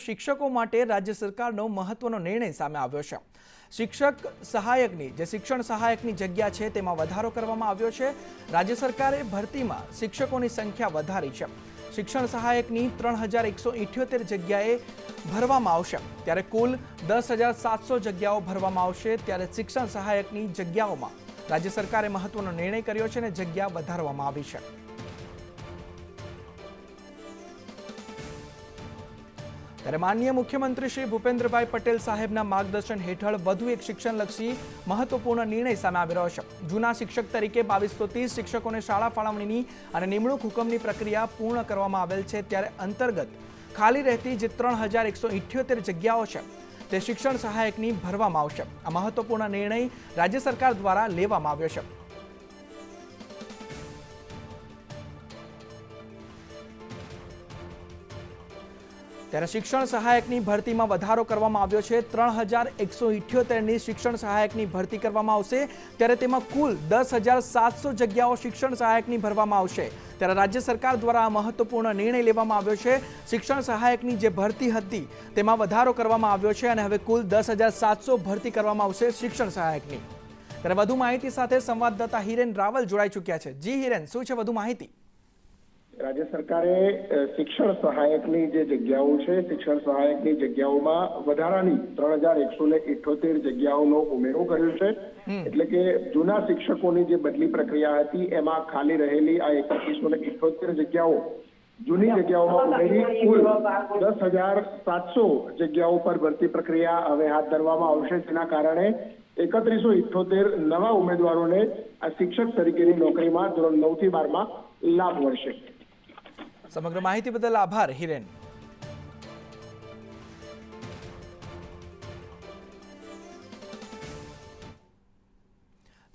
શિક્ષકો માટે રાજ્ય સરકારનો મહત્વનો નિર્ણય સામે આવ્યો છે। શિક્ષક સહાયકની જે શિક્ષણ સહાયકની જગ્યા છે તેમાં વધારો કરવામાં આવ્યો છે। રાજ્ય સરકારે ભરતીમાં શિક્ષકોની સંખ્યા વધારી છે। શિક્ષણ સહાયકની 3178 જગ્યાએ ભરવામાં આવશે, ત્યારે કુલ 10,700 જગ્યાઓ ભરવામાં આવશે। ત્યારે શિક્ષણ સહાયકની જગ્યાઓમાં રાજ્ય સરકારે મહત્વનો નિર્ણય કર્યો છે અને જગ્યા વધારવામાં આવી છે। ત્યારે માનનીય મુખ્યમંત્રી શ્રી ભૂપેન્દ્રભાઈ પટેલ સાહેબના માર્ગદર્શન હેઠળ વધુ એક શિક્ષણલક્ષી મહત્વપૂર્ણ નિર્ણય સામે આવી રહ્યો છે। જૂના શિક્ષક તરીકે 2230 શિક્ષકોને શાળા ફાળવણીની અને નિમણૂક હુકમની પ્રક્રિયા પૂર્ણ કરવામાં આવેલ છે, ત્યારે અંતર્ગત ખાલી રહેતી જે 3178 જગ્યાઓ છે તે શિક્ષણ સહાયકની ભરવામાં આવશે। આ મહત્વપૂર્ણ નિર્ણય રાજ્ય સરકાર દ્વારા લેવામાં આવ્યો છે। ત્યારે શિક્ષણ સહાયકની ભરતીમાં વધારો કરવામાં આવ્યો છે। 3178ની શિક્ષણ સહાયકની ભરતી કરવામાં આવશે, ત્યારે તેમાં કુલ 10,700 જગ્યાઓ શિક્ષણ સહાયકની ભરવામાં આવશે। ત્યારે રાજ્ય સરકાર દ્વારા આ મહત્વપૂર્ણ નિર્ણય લેવામાં આવ્યો છે। શિક્ષણ સહાયકની જે ભરતી હતી તેમાં વધારો કરવામાં આવ્યો છે અને હવે કુલ 10,700 ભરતી કરવામાં આવશે શિક્ષણ સહાયકની। ત્યારે વધુ માહિતી સાથે સંવાદદાતા હિરેન રાવલ જોડાઈ ચૂક્યા છે। જી હિરેન, શું છે વધુ માહિતી? રાજ્ય સરકારે શિક્ષણ સહાયકની જે જગ્યાઓ છે, શિક્ષણ સહાયકની જગ્યાઓમાં વધારાની 3178 જગ્યાઓનો ઉમેરો કર્યો છે। એટલે કે જૂના શિક્ષકોની જે બદલી પ્રક્રિયા હતી એમાં ખાલી રહેલી આ 3178 જગ્યાઓ જૂની જગ્યાઓમાં ઉમેરી કુલ 10,700 જગ્યાઓ પર ભરતી પ્રક્રિયા હવે હાથ ધરવામાં આવશે। તેના કારણે 3178 નવા ઉમેદવારોને આ શિક્ષક તરીકેની નોકરીમાં ધોરણ 9 થી 12માં લાભ મળશે। સમગ્ર માહિતી બદલ આભાર હિરેન।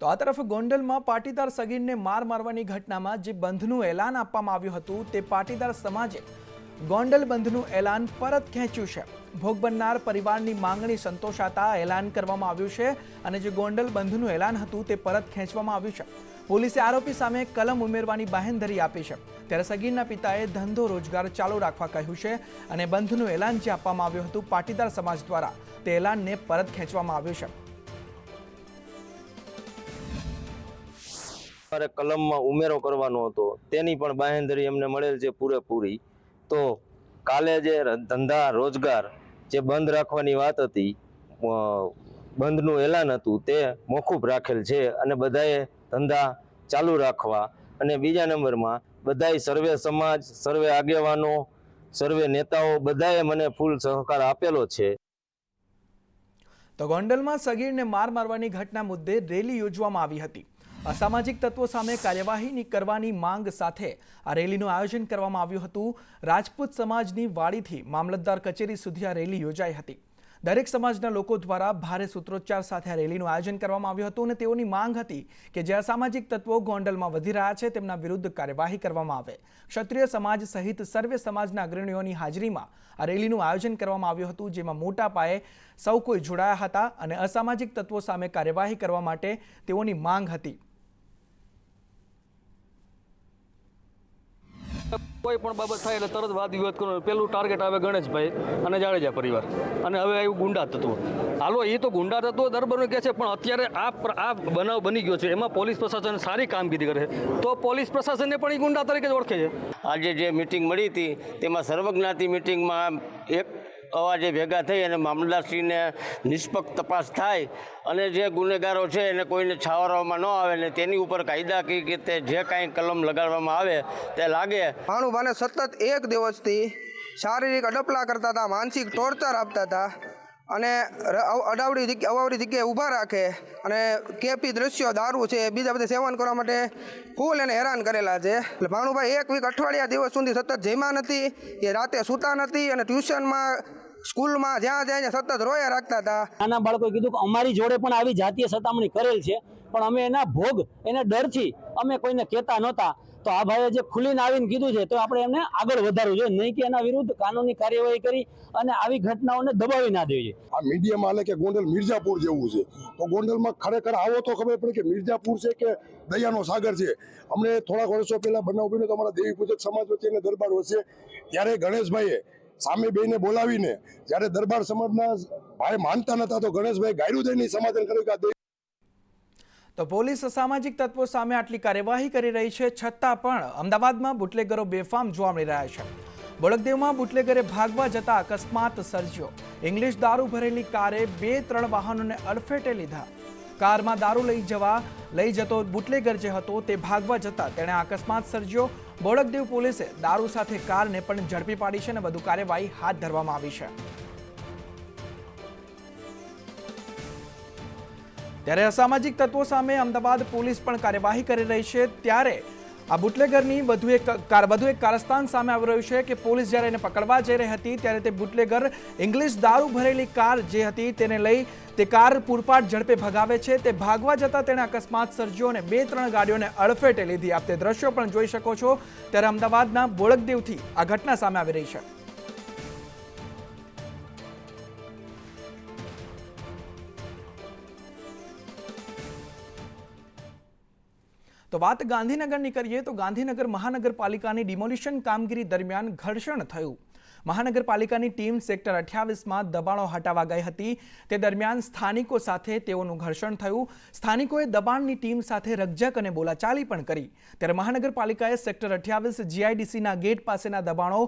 તો આ તરફ ગોંડલમાં પાટીદાર સગીરને મારવાની ઘટનામાં જે બંધનું એલાન આપવામાં આવ્યું હતું તે પાટીદાર સમાજે ગોંડલ બંધનું એલાન પરત ખેંચ્યું છે। ભોગ બનનાર પરિવારની માંગણી સંતોષાતા એલાન કરવામાં આવ્યું છે અને જે ગોંડલ બંધનું એલાન હતું તે પરત ખેંચવામાં આવ્યું છે। પોલીસે આરોપી સામે કલમ ઉમેરવાની બાહેંધરી આપી છે। ત્યારે સગીરના પિતાએ ધંધો રોજગાર ચાલુ રાખવા કહ્યું છે અને બંધનું એલાન જે આપવામાં આવ્યું હતું પાટીદાર સમાજ દ્વારા તે એલાનને પરત ખેંચવામાં આવ્યું છે। કલમમાં ઉમેરો કરવાનો હતો તેની પણ બાહેંધરી એમને મળેલ છે પૂરેપૂરી। તો કાલે જે ધંધા રોજગાર જે બંધ રાખવાની વાત હતી, બંધનું એલાન હતું તે મોકૂફ રાખેલ છે અને બધાએ ધંધા ચાલુ રાખવા અને બીજા નંબરમાં બધાય સર્વે સમાજ, સર્વે આગેવાનો, સર્વે નેતાઓ બધાએ મને ફૂલ સહકાર આપેલો છે। તો ગોંડલમાં સગીરને મારવાની ઘટના મુદ્દે રેલી યોજવામાં આવી હતી। અસામાજિક તત્વો સામે કાર્યવાહી કરવાની માંગ સાથે આ રેલીનું આયોજન કરવામાં આવ્યું હતું। રાજપૂત સમાજની વાડીથી મામલતદાર કચેરી સુધી આ રેલી યોજાઈ હતી। દરેક સમાજના લોકો દ્વારા ભારે સૂત્રોચ્ચાર સાથે આ રેલીનું આયોજન કરવામાં આવ્યું હતું અને તેઓની માંગ હતી કે જે અસામાજિક તત્વો ગોંડલમાં વધી રહ્યા છે તેમના વિરુદ્ધ કાર્યવાહી કરવામાં આવે। ક્ષત્રિય સમાજ સહિત સર્વે સમાજના અગ્રણીઓની હાજરીમાં આ રેલીનું આયોજન કરવામાં આવ્યું હતું, જેમાં મોટા પાયે સૌ કોઈ જોડાયા હતા અને અસામાજિક તત્વો સામે કાર્યવાહી કરવા માટે તેઓની માંગ હતી। કોઈ પણ બાબત થાય એટલે તરત વાદ વિવાદ કરવાનો। પેલું ટાર્ગેટ આવે ગણેશભાઈ અને જાડેજા પરિવાર, અને હવે આવ્યું ગુંડા તત્વો। હાલો, એ તો ગુંડા તત્વો દરબારનું કહે છે, પણ અત્યારે આ બનાવ બની ગયો છે એમાં પોલીસ પ્રશાસન સારી કામગીરી કરે તો પોલીસ પ્રશાસનને પણ એ ગુંડા તરીકે જ ઓળખે છે। આજે જે મિટિંગ મળી હતી તેમાં સર્વજ્ઞાતિ મિટિંગમાં એક અવાજે ભેગા થઈ અને મામલતદારશ્રીને નિષ્પક્ષ તપાસ થાય અને જે ગુનેગારો છે એને કોઈને છાવરવામાં ન આવે ને તેની ઉપર કાયદાકીય રીતે જે કાંઈ કલમ લગાડવામાં આવે તે લાગે। ભાનુભાને સતત એક દિવસથી શારીરિક અડપલા કરતા હતા, માનસિક ટોર્ચર આપતા હતા અને અવાવરી જગ્યાએ ઊભા રાખે અને કેફી દ્રશ્યો, દારૂ છે, બીજા બધા સેવન કરવા માટે ફૂલ એને હેરાન કરેલા છે। એટલે ભાનુભાઈ એક વીક અઠવાડિયા દિવસ સુધી સતત જમ્યા નથી, એ રાતે સૂતા નથી અને ટ્યુશનમાં, સ્કૂલમાં જ્યાં જાય સતત રોયા રાખતા હતા। નાના બાળકોએ કીધું કે અમારી જોડે પણ આવી જાતીય સતામણી કરેલ છે, પણ અમે એના ભોગ, એને ડરથી અમે કોઈને કહેતા નહોતા। તો આ ભાઈએ જે ખુલીને આવીને કીધું છે તો આપણે એમને આગળ વધારવું જોઈએ, નહીં કે એના વિરુદ્ધ કાનૂની કાર્યવાહી કરી અને આવી ઘટનાઓને દબાવી ના દેવી જોઈએ। આ મીડિયામાં હાલે કે ગોંડલ મિર્જાપુર જેવું છે, તો ગોંડલમાં ખરેખર આવો તો ખબર પડે કે મિર્જાપુર છે કે દયાનો સાગર છે। અમને થોડાક વર્ષો પહેલા બનાવ બન્યો તો અમારા દેવી પૂજક સમાજ વચ્ચે દરબાર વચ્ચે, ત્યારે ગણેશભાઈએ સામે બેને બોલાવીને જ્યારે દરબાર સમાજના ભાઈ માનતા નતા તો ગણેશભાઈ ગાયરું દઈને સમાધાન કર્યું કે આ તો પોલીસ અસામાજિક તત્વો સામે આટલી કાર્યવાહી કરી રહી છે, છતાં પણ અમદાવાદમાં બુટલેગરો બેફામ જોવા મળી રહ્યા છે. બોળકદેવમાં બુટલેગરે ભાગવા જતા અકસ્માત સર્જ્યો. ઇંગ્લિશ દારૂ ભરેલી કારે 2-3 વાહનોને અડફેટે લીધા. કારમાં દારૂ લઈ જતો બુટલેગર જે હતો તે ભાગવા જતા તેણે અકસ્માત સર્જ્યો. બોળકદેવ પોલીસે દારૂ સાથે કારને પણ ઝડપી પાડી છે અને વધુ કાર્યવાહી હાથ ધરવામાં આવી છે. ત્યારે અસામાજિક તત્વો સામે અમદાવાદ પોલીસ પણ કાર્યવાહી કરી રહી છે. ત્યારે આ બુટલેગરની વધુ એક કારસ્તાન સામે આવી રહ્યું છે કે પોલીસ જ્યારે એને પકડવા જઈ રહી હતી ત્યારે તે બુટલેગર ઇંગ્લિશ દારૂ ભરેલી કાર જે હતી તેને લઈ તે કાર પૂરપાટ ઝડપે ભગાવે છે. તે ભાગવા જતા તેણે અકસ્માત સર્જ્યો અને 2-3 ગાડીઓને અડફેટે લીધી. આપ તે દ્રશ્યો પણ જોઈ શકો છો. ત્યારે અમદાવાદના બોળકદેવથી આ ઘટના સામે આવી રહી છે. તો વાત ગાંધીનગરની કરીએ તો ગાંધીનગર મહાનગરપાલિકાની ડિમોલિશન કામગીરી દરમિયાન ઘર્ષણ થયું. મહાનગરપાલિકાની ટીમ સેક્ટર 28માં દબાણો હટાવવા ગઈ હતી. તે દરમિયાન સ્થાનિકો સાથે તેઓનું ઘર્ષણ થયું. સ્થાનિકોએ દબાણની ટીમ સાથે રકઝક અને બોલાચાલી પણ કરી. ત્યારે મહાનગરપાલિકાએ સેક્ટર 28 જીઆઈડીસીના ગેટ પાસેના દબાણો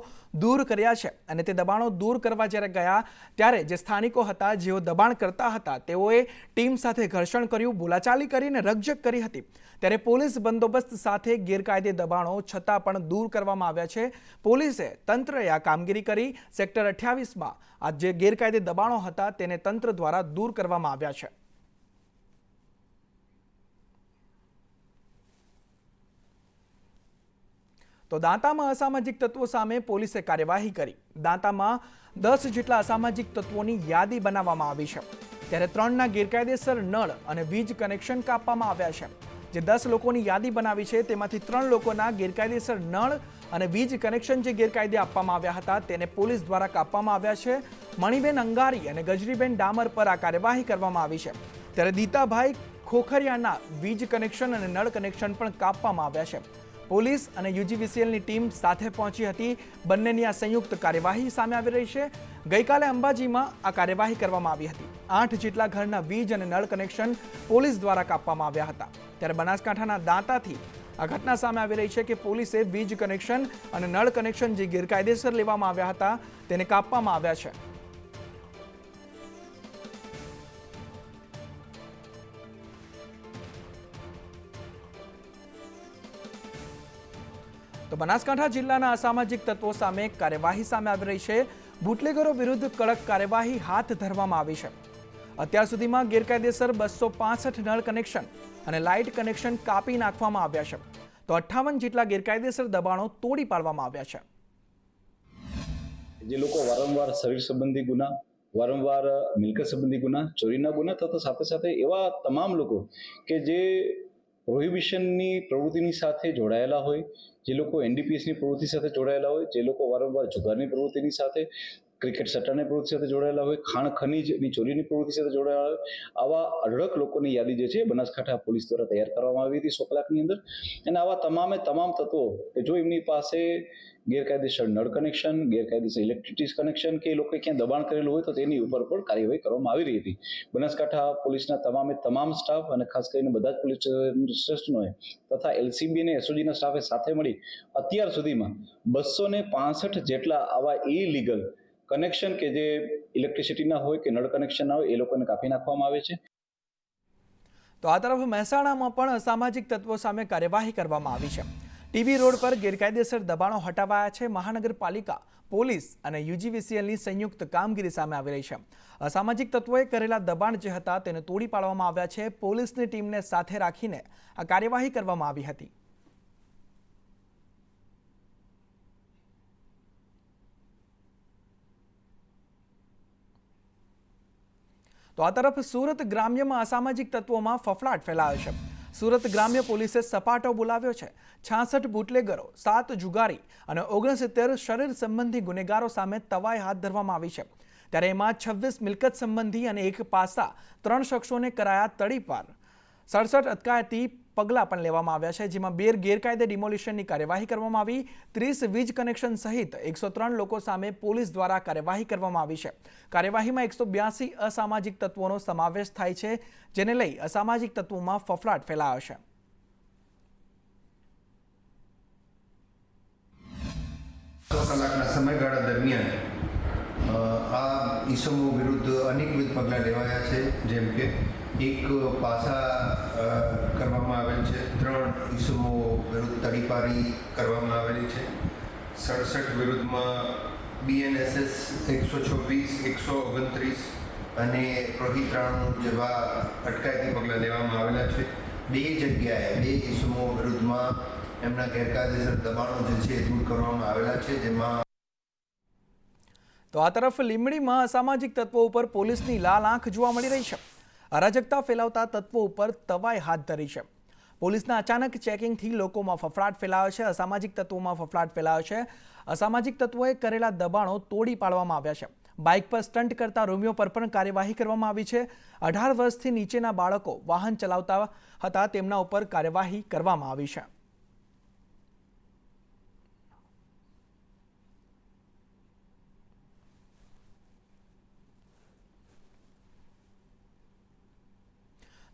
દૂર કર્યા છે અને તે દબાણો દૂર કરવા જ્યારે ગયા ત્યારે જે સ્થાનિકો હતા જેઓ દબાણ કરતા હતા તેઓએ ટીમ સાથે ઘર્ષણ કર્યું, બોલાચાલી કરીને રકઝક કરી હતી. ત્યારે પોલીસ બંદોબસ્ત સાથે ગેરકાયદે દબાણો છતાં પણ દૂર કરવામાં આવ્યા છે. પોલીસે તંત્રએ આ કામગીરી કરી સેક્ટર 28માં આ જે ગેરકાયદે દબાણો હતા તેને તંત્ર દ્વારા દૂર કરવામાં આવ્યા છે. તો દાંતામાં અસામાજિક તત્વો સામે પોલીસે કાર્યવાહી કરી. દાંતામાં 10 જેટલા અસામાજિક તત્વોની યાદી બનાવવામાં આવી છે. ત્યારે 3ના ગેરકાયદેસર નળ અને વીજ કનેક્શન કાપવામાં આવ્યા છે. જે 10 લોકોની યાદી બનાવી છે તેમાંથી 3 લોકોના ગેરકાયદેસર નળ અને વીજ કનેક્શન જે ગેરકાયદે આપવામાં આવ્યા હતા તેને પોલીસ દ્વારા કાપવામાં આવ્યા છે. મણિબેન અંગારી અને ગજરીબેન ડામર પર આ કાર્યવાહી કરવામાં આવી છે. ત્યારે દીતાભાઈ ખોખરિયાના વીજ કનેક્શન અને નળ કનેક્શન પણ કાપવામાં આવ્યા છે. પોલીસ અને યુજીવીસીએલની ટીમ સાથે પહોંચી હતી. બંનેની આ સંયુક્ત કાર્યવાહી સામે આવી રહી છે. ગઈકાલે અંબાજીમાં આ કાર્યવાહી કરવામાં આવી હતી. 8 જેટલા ઘરના વીજ અને નળ કનેક્શન પોલીસ દ્વારા કાપવામાં આવ્યા હતા. ત્યારે બનાસકાંઠાના દાંતાથી આ ઘટના સામે આવી રહી છે કે પોલીસે વીજ કનેક્શન અને નળ કનેક્શન જે ગેરકાયદેસર લેવામાં આવ્યા હતા તેને કાપવામાં આવ્યા છે. તો બનાસકાંઠા જિલ્લાના અસામાજિક તત્વો સામે કાર્યવાહી સામે આવી રહી છે. બુટલેગરો વિરુદ્ધ કડક કાર્યવાહી હાથ ધરવામાં આવી છે. અત્યાર સુધીમાં ગેરકાયદેસર 265 નળ કનેક્શન અને લાઇટ કનેક્શન કાપી નાખવામાં આવ્યા છે. તો 58 જેટલા ગેરકાયદેસર દબાણો તોડી પાડવામાં આવ્યા છે. જે લોકો વારંવાર શરીર સંબંધી ગુના, વારંવાર મિલકત સંબંધી ગુના, ચોરીના ગુના તથા સાથે સાથે એવા તમામ લોકો કે જે પ્રોહિબિશનની પ્રવૃત્તિની સાથે જોડાયેલા હોય, જે લોકો એનડીપીએસની પ્રવૃત્તિ સાથે જોડાયેલા હોય, જે લોકો વારંવાર જુગારની પ્રવૃત્તિની સાથે, ક્રિકેટ સટ્ટાની પ્રવૃત્તિ સાથે જોડાયેલા હોય, ખાણ ખનીજની ચોરીની પ્રવૃત્તિ સાથે જોડાયેલા હોય, આવા અઢળક લોકોની યાદી જે છે બનાસકાંઠા પોલીસ દ્વારા તૈયાર કરવામાં આવી હતી 100 કલાકની અંદર. અને આવા તમામ તત્વો કે જો એમની પાસે ગેરકાયદેસર નળ કનેક્શન, ગેરકાયદેસર ઇલેક્ટ્રિસિટી કનેક્શન કે એ લોકોએ ક્યાં દબાણ કરેલું હોય તો તેની ઉપર પણ કાર્યવાહી કરવામાં આવી રહી હતી. બનાસકાંઠા પોલીસના તમામ સ્ટાફ અને ખાસ કરીને બધા જ પોલીસ સ્ટેશનોએ તથા એલસીબી અને એસઓજીના સ્ટાફે સાથે મળી અત્યાર સુધીમાં 265 જેટલા આવા ઇલીગલ કનેક્શન કે જે ઇલેક્ટ્રિસિટીના હોય કે નળ કનેક્શનના હોય એ લોકોને કાપી નાખવામાં આવે છે. તો આ તરફ મહેસાણામાં પણ અસામાજિક તત્વો સામે કાર્યવાહી કરવામાં આવી છે. ટીબી રોડ પર ગેરકાયદેસર દબાણો હટાવાયા છે. મહાનગરપાલિકા, પોલીસ અને યુજીવીસીએલની સંયુક્ત કામગીરી સામે આવી રહી છે. અસામાજિક તત્વોએ કરેલા દબાણ જે હતા તેને તોડી પાડવામાં આવ્યા છે. પોલીસની ટીમને સાથે રાખીને આ કાર્યવાહી કરવામાં આવી હતી. તો આ તરફ સુરત ગ્રામ્યમાં અસામાજિક તત્વોમાં ફફડાટ ફેલાયો છે. સુરત ગ્રામ્ય પોલીસે સપાટો બોલાવ્યો છે. 66 બુટલેગરો, 7 જુગારી અને 69 શરીર સંબંધી ગુનેગારો સામે તવાઈ હાથ ધરવામાં આવી છે. ત્યારે એમાં 26 મિલકત સંબંધી અને 1 પાસા 3 શખ્સોને કરાયા તડીપાર. 67 અટકાયતી પગલાં પણ લેવામાં આવ્યા છે, જેમાં 2 ગેરકાયદે ડિમોલિશનની કાર્યવાહી કરવામાં આવી. 30 વીજ કનેક્શન સહિત 103 લોકો સામે પોલીસ દ્વારા કાર્યવાહી કરવામાં આવી છે. કાર્યવાહીમાં 182 અસામાજિક તત્વોનો સમાવેશ થાય છે, જેને લઈ અસામાજિક તત્વોમાં ફફડાટ ફેલાયો છે. કલાકના સમયગાળા દરમિયાન આ ઈસમો વિરુદ્ધ અનેકવિધ પગલાં લેવાયા છે. જેમ કે એક પાસા કરવામાં આવેલ છે, 3 ઈસમો વિરુદ્ધ તડીપારી કરવામાં આવેલી છે, 67 વિરુદ્ધમાં BNSS 126, 129 અને રોહિત્રાણુ જેવા અટકાયતી પગલાં લેવામાં આવેલા છે. 2 જગ્યાએ 2 ઈસમો વિરુદ્ધમાં એમના ગેરકાયદેસર દબાણો જે છે દૂર કરવામાં આવેલા છે. જેમાં તો આ તરફ લીંબડીમાં અસામાજિક તત્વો ઉપર પોલીસની લાલ આંખ જોવા મળી રહી છે. અરાજકતા ફેલાવતા તત્વો ઉપર તવાઈ હાથ ધરી છે. પોલીસના અચાનક ચેકિંગથી લોકોમાં ફફડાટ ફેલાયો છે. અસામાજિક તત્વોમાં ફફડાટ ફેલાયો છે. અસામાજિક તત્વોએ કરેલા દબાણો તોડી પાડવામાં આવ્યા છે. બાઇક પર સ્ટન્ટ કરતા રોમિયો પર પણ કાર્યવાહી કરવામાં આવી છે. 18 વર્ષથી નીચેના બાળકો વાહન ચલાવતા હતા, તેમના ઉપર કાર્યવાહી કરવામાં આવી છે.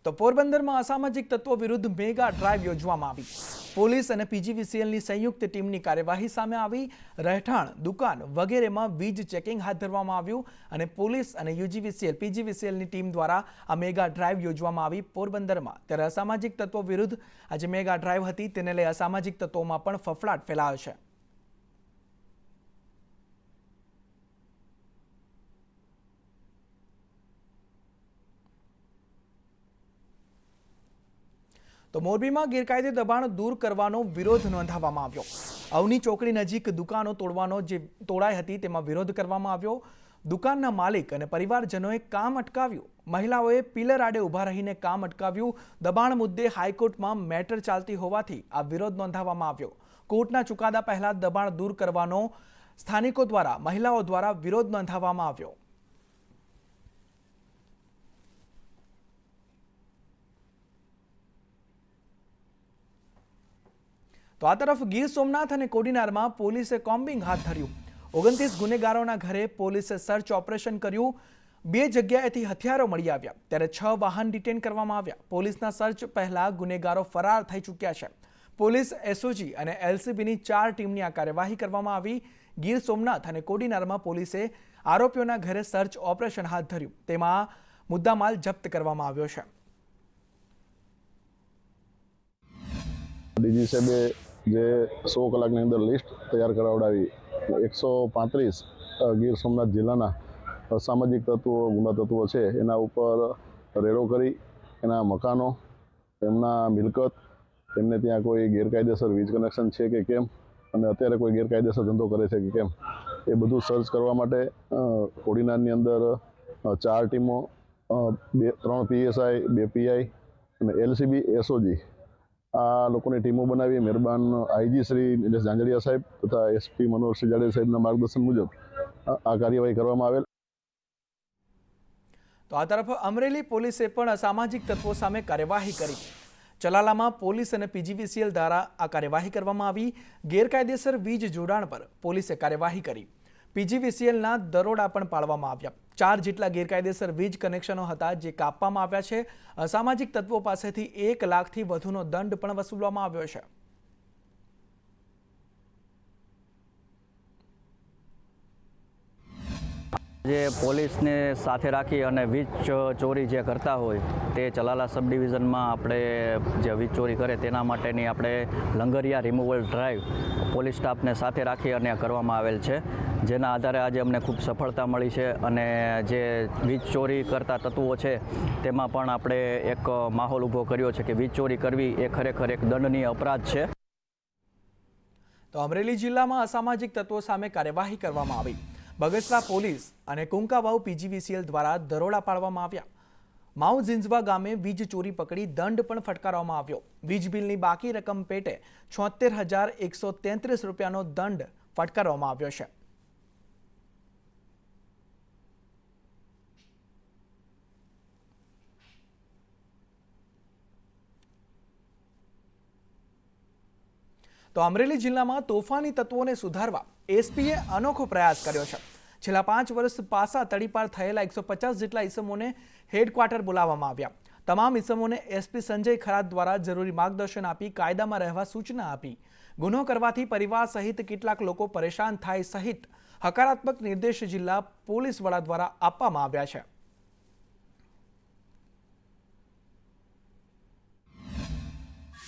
તો પોરબંદરમાં અસામાજિક તત્વો વિરુદ્ધ મેગા ડ્રાઈવ યોજવામાં આવી. પોલીસ અને PGVCLની સંયુક્ત ટીમની કાર્યવાહી સામે આવી. રહેઠાણ, દુકાન વગેરેમાં વીજ ચેકિંગ હાથ ધરવામાં આવ્યું અને પોલીસ અને PGVCLની ટીમ દ્વારા આ મેગા ડ્રાઈવ યોજવામાં આવી પોરબંદરમાં. ત્યારે અસામાજિક તત્વો વિરુદ્ધ આજે મેગા ડ્રાઈવ હતી, તેને લઈ અસામાજિક તત્વોમાં પણ ફફડાટ ફેલાયો છે. તો મોરબીમાં ગેરકાયદે દબાણ દૂર કરવાનો વિરોધ નોંધાવવામાં આવ્યો. અવની ચોકડી નજીક દુકાનો તોડાઈ હતી, તેમાં વિરોધ કરવામાં આવ્યો. દુકાનના માલિક અને પરિવારજનોએ કામ અટકાવ્યું. મહિલાઓએ પિલર આડે ઊભા રહીને કામ અટકાવ્યું. દબાણ મુદ્દે હાઈકોર્ટમાં મેટર ચાલતી હોવાથી આ વિરોધ નોંધાવવામાં આવ્યો. કોર્ટના ચુકાદા પહેલા દબાણ દૂર કરવાનો સ્થાનિકો દ્વારા, મહિલાઓ દ્વારા વિરોધ નોંધાવવામાં આવ્યો. તો આ તરફ ગીર સોમનાથ અને કોડીનારમાં પોલીસે કોમ્બિંગ હાથ ધર્યું. 29 ગુનેગારોના ઘરે પોલીસે સર્ચ ઓપરેશન કર્યું. 2 જગ્યાએથી હથિયારો મળી આવ્યા, ત્યારે 6 વાહન ડિટેન કરવામાં આવ્યા. પોલીસના સર્ચ પહેલા ગુનેગારો ફરાર થઈ ચૂક્યા છે. પોલીસ, SOG અને LCBની 4 ટીમની આ કાર્યવાહી કરવામાં આવી. ગીર સોમનાથ અને કોડીનારમાં પોલીસે આરોપીઓના ઘરે સર્ચ ઓપરેશન હાથ ધર્યું. તેમાં મુદ્દામાલ જપ્ત કરવામાં આવ્યો છે. DG સાહેબે જે 100 કલાકની અંદર લિસ્ટ તૈયાર કરાવડાવી 135 ગીર સોમનાથ જિલ્લાના અસામાજિક તત્વો, ગુના તત્વો છે એના ઉપર રેડો કરી એના મકાનો, એમના મિલકત, એમને ત્યાં કોઈ ગેરકાયદેસર વીજ કનેક્શન છે કે કેમ, અને અત્યારે કોઈ ગેરકાયદેસર ધંધો કરે છે કે કેમ, એ બધું સર્ચ કરવા માટે કોડીનારની અંદર 4 ટીમો, 3 PSI, 2 PI અને LCB, SOG આ લોકોની ટીમો બનાવી. મહેરબાન IG શ્રી નિલેશ જાંજડિયા સાહેબ તથા SP મનોહરસિંહ જાડેજા સાહેબના માર્ગદર્શન મુજબ આ કાર્યવાહી કરવામાં આવેલ. તો આ તરફ અમરેલી પોલીસે પણ અસામાજિક તત્વો સામે કાર્યવાહી કરી. ચલાલામાં પોલીસ અને PGVCL દ્વારા આ કાર્યવાહી કરવામાં આવી. ગેરકાયદેસર વીજ જોડાણ પર પોલીસે કાર્યવાહી કરી. PGVCLના દરોડા પણ પાડવામાં આવ્યા. 4 જેટલા ગેરકાયદેસર વીજ કનેક્શનો હતા, જે કાપવામાં આવ્યા છે. અસામાજિક તત્વો પાસેથી 1 લાખથી વધુનો દંડ પણ વસૂલવામાં આવ્યો છે. જે પોલીસને સાથે રાખી અને વીજ ચોરી જે કરતા હોય તે ચલાલા સબ ડિવિઝનમાં આપણે જે વીજ ચોરી કરે તેના માટેની આપણે લંગરિયા રિમૂવલ ડ્રાઈવ પોલીસ સ્ટાફને સાથે રાખી અને કરવામાં આવેલ છે, જેના આધારે આજે અમને ખૂબ સફળતા મળી છે. અને જે વીજ ચોરી કરતા તત્વો છે તેમાં પણ આપણે એક માહોલ ઊભો કર્યો છે કે વીજ ચોરી કરવી એ ખરેખર એક દંડનીય અપરાધ છે. તો અમરેલી જિલ્લામાં અસામાજિક તત્વો સામે કાર્યવાહી કરવામાં આવી. બગસરા પોલીસ અને કુંકાવાવ PGVCL દ્વારા દરોડા પાડવામાં આવ્યા. માઉ ઝીંઝવા ગામે વીજ ચોરી પકડી દંડ પણ ફટકારવામાં આવ્યો. વીજ બિલની બાકી રકમ પેટે 76,133 રૂપિયાનો દંડ ફટકારવામાં આવ્યો છે. તો અમરેલી જિલ્લામાં તોફાની તત્વોને સુધારવા એસપીએ અનોખો પ્રયાસ કર્યો છે. છેલ્લા 5 વર્ષ પાસા તડીપાર થયેલા 150 જેટલા ઈસમોને હેડક્વાર્ટર બોલાવવામાં આવ્યા. તમામ ઈસમોને એસપી સંજય ખરાત દ્વારા જરૂરી માર્ગદર્શન આપી કાયદામાં રહેવા સૂચના આપી. ગુનો કરવાથી પરિવાર સહિત કેટલાક લોકો પરેશાન થાય સહિત હકારાત્મક નિર્દેશ જિલ્લા પોલીસ વડા દ્વારા આપવામાં આવ્યા છે.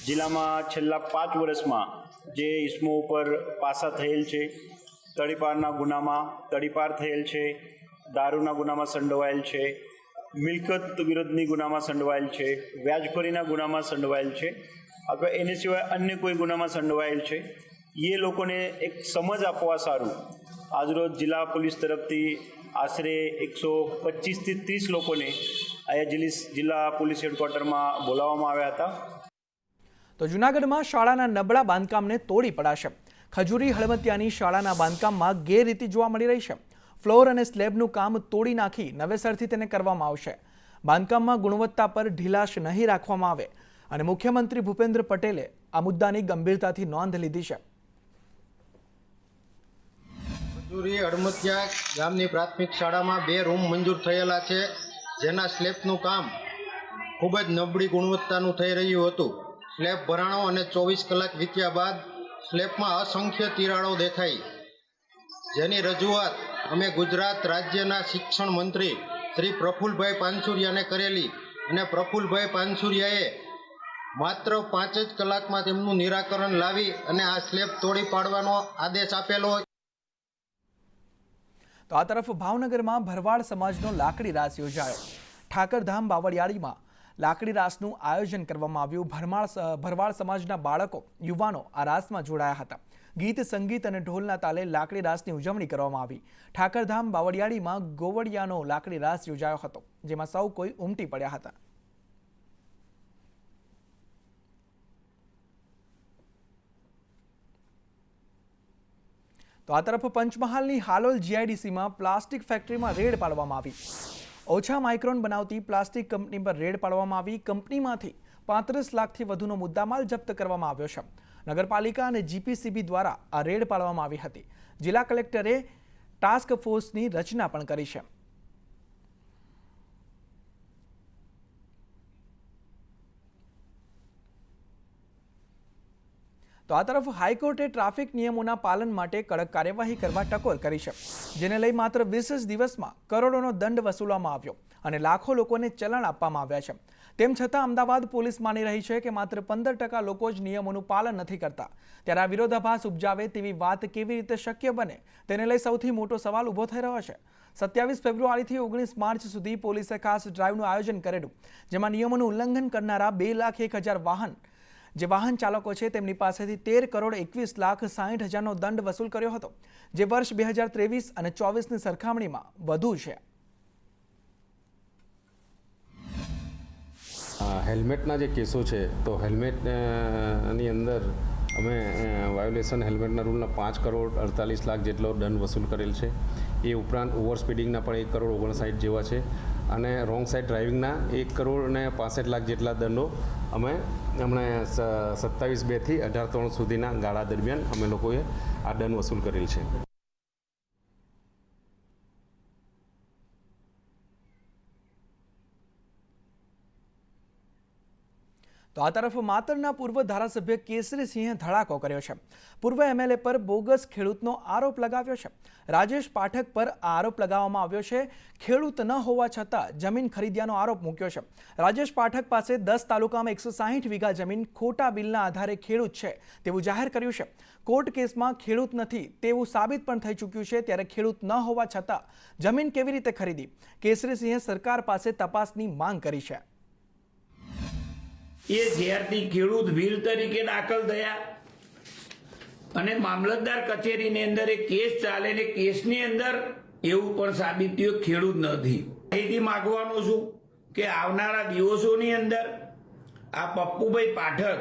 જિલ્લામાં છેલ્લા 5 વર્ષમાં જે ઇસમો ઉપર પાસા થયેલ છે, તડીપારના ગુનામાં તડીપાર થયેલ છે, દારૂના ગુનામાં સંડોવાયેલ છે, મિલકત વિરોધની ગુનામાં સંડોવાયેલ છે, વ્યાજખોરીના ગુનામાં સંડોવાયેલ છે અથવા એને સિવાય અન્ય કોઈ ગુનામાં સંડોવાયેલ છે, એ લોકોને એક સમજ આપવા સારું આજરોજ જિલ્લા પોલીસ તરફથી આશરે 125થી 30 લોકોને અહીંયા જિલ્લા પોલીસ હેડક્વાર્ટરમાં બોલાવવામાં આવ્યા હતા. તો જૂનાગઢમાં શાળાના નબળા બાંધકામને તોડી પડાશે. ખજૂરી હળમતિયાની શાળાના બાંધકામમાં ગેરરીતિ જોવા મળી રહી છે. ફ્લોર અને સ્લેબનું કામ તોડી નાખી નવેસરથી તેને કરવામાં આવશે. બાંધકામમાં ગુણવત્તા પર ઢીલાશ નહીં રાખવામાં આવે અને મુખ્યમંત્રી ભૂપેન્દ્ર પટેલે આ મુદ્દાની ગંભીરતાથી નોંધ લીધી છે. ખજૂરી હળમતિયા ગામની પ્રાથમિક શાળામાં 2 રૂમ મંજૂર થયેલા છે, જેના સ્લેબનું કામ ખૂબ જ નબળી ગુણવત્તાનું થઈ રહ્યું હતું. સ્લેબ ભરાણો અને 24 કલાક વીત્યા બાદ સ્લેબમાં અસંખ્ય તિરાડો દેખાઈ, જેની રજૂઆત અમે ગુજરાત રાજ્યના શિક્ષણ મંત્રી શ્રી પ્રફુલભાઈ પાનસુરિયાને કરેલી અને પ્રફુલભાઈ પાનસુરિયાએ માત્ર 5 જ કલાકમાં તેમનું નિરાકરણ લાવી અને આ સ્લેબ તોડી પાડવાનો આદેશ આપેલો. તો આ તરફ ભાવનગરમાં ભરવાડ સમાજનો લાકડી રાસ યોજાયો. ઠાકરધામ બાવળિયાળીમાં લાકડી રાસનું આયોજન કરવામાં આવ્યું. ભરવાડ સમાજના બાળકો યુવાનો આ રાસમાં જોડાયા હતા. ગીત સંગીત અને ઢોલના તાલે લાકડી રાસની ઉજવણી કરવામાં આવી. ઠાકરધામ બાવળિયાળીમાં ગોવડિયાનો લાકડી રાસ યોજાયો હતો, જેમાં સૌ કોઈ ઉમટી પડ્યા હતા. તો આ તરફ પંચમહાલની હાલોલ જીઆઈડીસીમાં પ્લાસ્ટિક ફેક્ટરીમાં રેડ પાડવામાં આવી. ઓછા માઇક્રોન બનાવતી પ્લાસ્ટિક કંપની પર રેડ પાડવામાં આવી. કંપનીમાંથી 35 લાખથી વધુનો મુદ્દામાલ જપ્ત કરવામાં આવ્યો છે. નગરપાલિકા અને જીપીસીબી દ્વારા આ રેડ પાડવામાં આવી હતી. જિલ્લા કલેક્ટરે ટાસ્ક ફોર્સની રચના પણ કરી છે. તો આ તરફ હાઈકોર્ટે ટ્રાફિક નિયમોના પાલન માટે કડક કાર્યવાહી કરવા ટકોર કરી છે, જેને લઈ માત્ર 20 દિવસમાં કરોડોનો દંડ વસૂલવામાં આવ્યો અને લાખો લોકોને ચલણ આપવામાં આવ્યા છે. તેમ છતાં અમદાવાદ પોલીસ માની રહી છે કે માત્ર 15% લોકો જ નિયમોનું પાલન નથી કરતા. ત્યારે આ વિરોધાભાસ ઉપજાવે તેવી વાત કેવી રીતે શક્ય બને, તેને લઈ સૌથી મોટો સવાલ ઊભો થઈ રહ્યો છે. 27 ફેબ્રુઆરીથી 19 માર્ચ સુધી પોલીસે ખાસ ડ્રાઈવનું આયોજન કરેલું, જેમાં નિયમોનું ઉલ્લંઘન કરનારા 2,01,000 વાહન ચાલકો છે તેમની પાસેથી 13,21,60,000નો દંડ વસૂલ કર્યો હતો, જે વર્ષ 2023 અને 24ની સરખામણીમાં વધુ છે. હેલ્મેટના જે કેસો છે, તો હેલ્મેટની અંદર અમે વાયોલેશન હેલ્મેટના રૂલના 5,48,00,000 જેટલો દંડ વસૂલ કરેલ છે. એ ઉપરાંત ઓવર સ્પીડિંગના પણ 1,59,60,000 જેવા છે અને રોંગ સાઈડ ડ્રાઇવિંગના 1,65,00,000 જેટલા દંડો અમે હમણાં 27/2 થી 18/3 સુધીના ગાળા દરમિયાન અમે લોકોએ આ દંડ વસૂલ કરેલ છે. તો આ તરફ માતરના પૂર્વ ધારાસભ્ય કેસરીસિંહે ધડાકો કર્યો છે. પૂર્વ એમએલએ પર બોગસ ખેડૂતનો આરોપ લગાવ્યો છે. રાજેશ પાઠક પર આરોપ લગાવવામાં આવ્યો છે. ખેડૂત ન હોવા છતાં જમીન ખરીદ્યાનો આરોપ મૂક્યો છે. રાજેશ પાઠક પાસે 10 તાલુકામાં 160 વીઘા જમીન ખોટા બિલના આધારે ખેડૂત છે તેવું જાહેર કર્યું છે. કોર્ટ કેસમાં ખેડૂત નથી તેવું સાબિત પણ થઈ ચૂક્યું છે. ત્યારે ખેડૂત ન હોવા છતાં જમીન કેવી રીતે ખરીદી? કેસરીસિંહે સરકાર પાસે તપાસની માંગ કરી છે. એ જ્યારથી ખેડૂત વીર તરીકે દાખલ થયા અને મામલતદાર કચેરીની અંદર એક કેસ ચાલે ને કેસની અંદર એવું પણ સાબિત થયું ખેડૂત નથી. અહીંથી માગવાનું છું કે આવનારા દિવસોની અંદર આ પપ્પુભાઈ પાઠક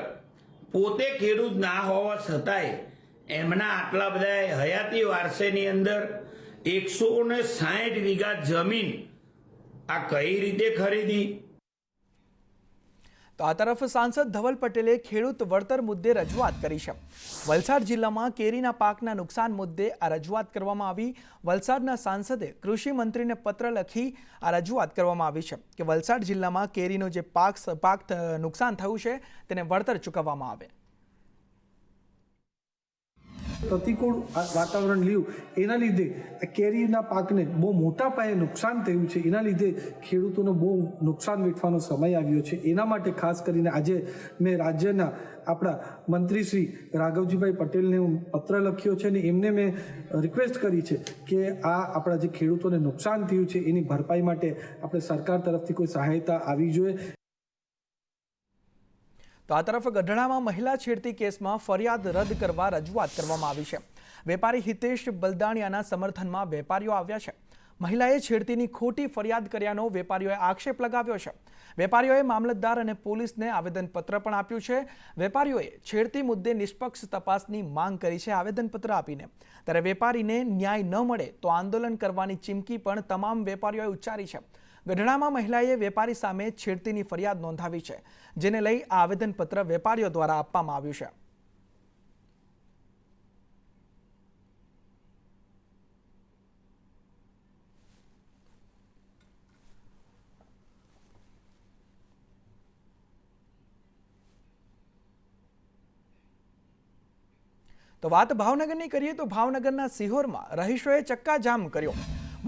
પોતે ખેડૂત ના હોવા છતાંય એમના આટલા બધા હયાતી વારસેની અંદર 160 વીઘા જમીન આ કઈ રીતે ખરીદી? તો આ તરફ સાંસદ ધવલ પટેલે ખેડૂત વળતર મુદ્દે રજૂઆત કરી છે. વલસાડ જિલ્લામાં કેરીના પાકના નુકસાન મુદ્દે આ રજૂઆત કરવામાં આવી. વલસાડના સાંસદે કૃષિ મંત્રીને પત્ર લખી આ રજૂઆત કરવામાં આવી છે કે વલસાડ જિલ્લામાં કેરીનું જે પાક નુકસાન થયું છે તેને વળતર ચૂકવવામાં આવે. પ્રતિકૂળ વાતાવરણ રહ્યું એના લીધે કેરીના પાકને બહુ મોટા પાયે નુકસાન થયું છે. એના લીધે ખેડૂતોને બહુ નુકસાન વેઠવાનો સમય આવ્યો છે. એના માટે ખાસ કરીને આજે મેં રાજ્યના આપણા મંત્રી શ્રી રાઘવજીભાઈ પટેલને હું પત્ર લખ્યો છે અને એમને મેં રિક્વેસ્ટ કરી છે કે આ આપણા જે ખેડૂતોને નુકસાન થયું છે એની ભરપાઈ માટે આપણે સરકાર તરફથી કોઈ સહાયતા આવી જોઈએ. તો આ તરફ ગઢડામાં મહિલા છેડતી કેસમાં ફરિયાદ રદ કરવા રજૂઆત કરવામાં આવી છે. વેપારી હિતેશ બલદાણિયાના સમર્થનમાં વેપારીઓ આવ્યા છે. મહિલાએ છેડતીની ખોટી ફરિયાદ કર્યાનો વેપારીઓએ આક્ષેપ લગાવ્યો છે. વેપારીઓએ મામલતદાર અને પોલીસને આવેદનપત્ર પણ આપ્યું છે. વેપારીઓએ છેડતી મુદ્દે નિષ્પક્ષ તપાસની માંગ કરી છે આવેદનપત્ર આપીને. ત્યારે વેપારીને ન્યાય ન મળે તો આંદોલન કરવાની ચીમકી પણ તમામ વેપારીઓએ ઉચ્ચારી છે. ગઢડામાં મહિલાએ વેપારી સામે છેડતીની ફરિયાદ નોંધાવી છે, જેને લઈ આ આવેદનપત્ર વેપારીઓ દ્વારા આપવામાં આવ્યું છે. તો વાત ભાવનગરની કરીએ તો ભાવનગરના સિહોરમાં રહીશોએ ચક્કાજામ કર્યો.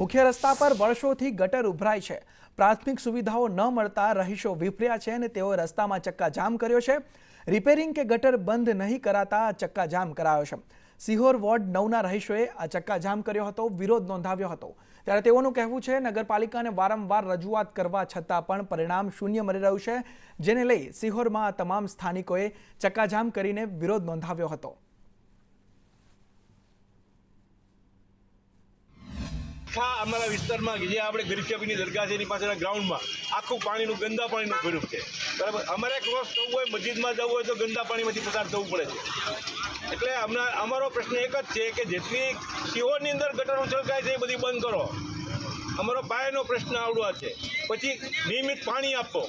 મુખ્ય રસ્તા પર વર્ષોથી ગટર ઉભરાય છે. પ્રાથમિક સુવિધાઓ ન મળતા રહીશો વિફર્યા છે અને તેઓ રસ્તામાં ચક્કાજામ કર્યો છે. રિપેરિંગ કે ગટર બંધ નહીં કરાતા ચક્કાજામ કરાયો છે. સિહોર વોર્ડ 9ના રહીશોએ આ ચક્કાજામ કર્યો હતો, વિરોધ નોંધાવ્યો હતો. ત્યારે તેઓનું કહેવું છે નગરપાલિકાને વારંવાર રજૂઆત કરવા છતાં પણ પરિણામ શૂન્ય મળી રહ્યું છે, જેને લઈ સિહોરમાં આ તમામ સ્થાનિકોએ ચક્કાજામ કરીને વિરોધ નોંધાવ્યો હતો. અમારા વિસ્તારમાં જે આપણે ગરીબ કબીરની દરગાહ છે એની પાછળના ગ્રાઉન્ડમાં આખું પાણીનું ગંદા પાણીનું ભર્યું છે. બરાબર, અમારે ક્રોસ થવું હોય, મસ્જિદમાં જવું હોય તો ગંદા પાણીમાંથી પસાર થવું પડે છે. એટલે અમારો પ્રશ્ન એક જ છે કે જેટલી સિહોરની અંદર ગટરો છલકાય છે એ બધી બંધ કરો. અમારો પાયાનો પ્રશ્ન આવડો છે. પછી નિયમિત પાણી આપો,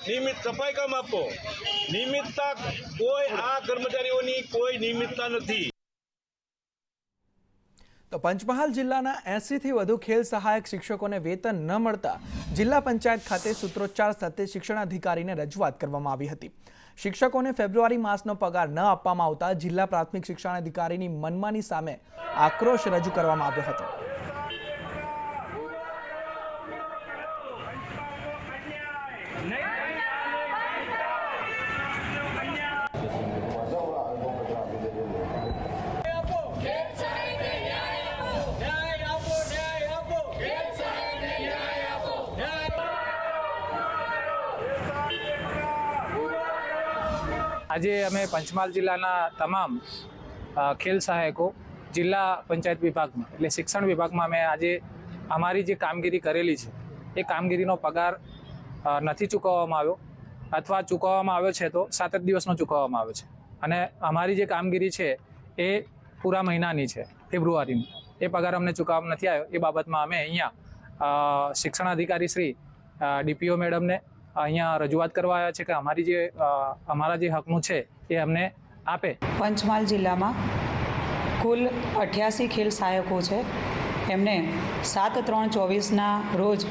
નિયમિત સફાઈ કામ આપો. નિયમિતતા કોઈ આ કર્મચારીઓની કોઈ નિયમિતતા નથી. તો પંચમહાલ જિલ્લાના 80થી વધુ ખેલ સહાયક શિક્ષકોને વેતન ન મળતા જિલ્લા પંચાયત ખાતે સૂત્રોચ્ચાર સાથે શિક્ષણાધિકારીને રજૂઆત કરવામાં આવી હતી. શિક્ષકોને ફેબ્રુઆરી માસનો પગાર ન આપવામાં આવતા જિલ્લા પ્રાથમિક શિક્ષણાધિકારીની મનમાની સામે આક્રોશ રજૂ કરવામાં આવ્યો હતો. આજે અમે પંચમહાલ જિલ્લાના તમામ ખેલ સહાયકો જિલ્લા પંચાયત વિભાગમાં એટલે શિક્ષણ વિભાગમાં અમે આજે અમારી જે કામગીરી કરેલી છે એ કામગીરીનો પગાર નથી ચૂકવવામાં આવ્યો અથવા ચૂકવવામાં આવ્યો છે તો 7 દિવસનો ચૂકવવામાં આવ્યો છે. અને અમારી જે કામગીરી છે એ પૂરા મહિનાની છે, ફેબ્રુઆરીની. એ પગાર અમને ચૂકવવામાં નથી આવ્યો. એ બાબતમાં અમે અહીંયા શિક્ષણાધિકારી શ્રી ડીપીઓ મેડમને અહીંયા રજૂઆત કરવા આવ્યા છે કે અમારા જે હકનું છે એ અમને આપે. પંચમહાલ જિલ્લામાં કુલ 88 ખેલ સહાયકો છે. એમને 7/3/24ના રોજ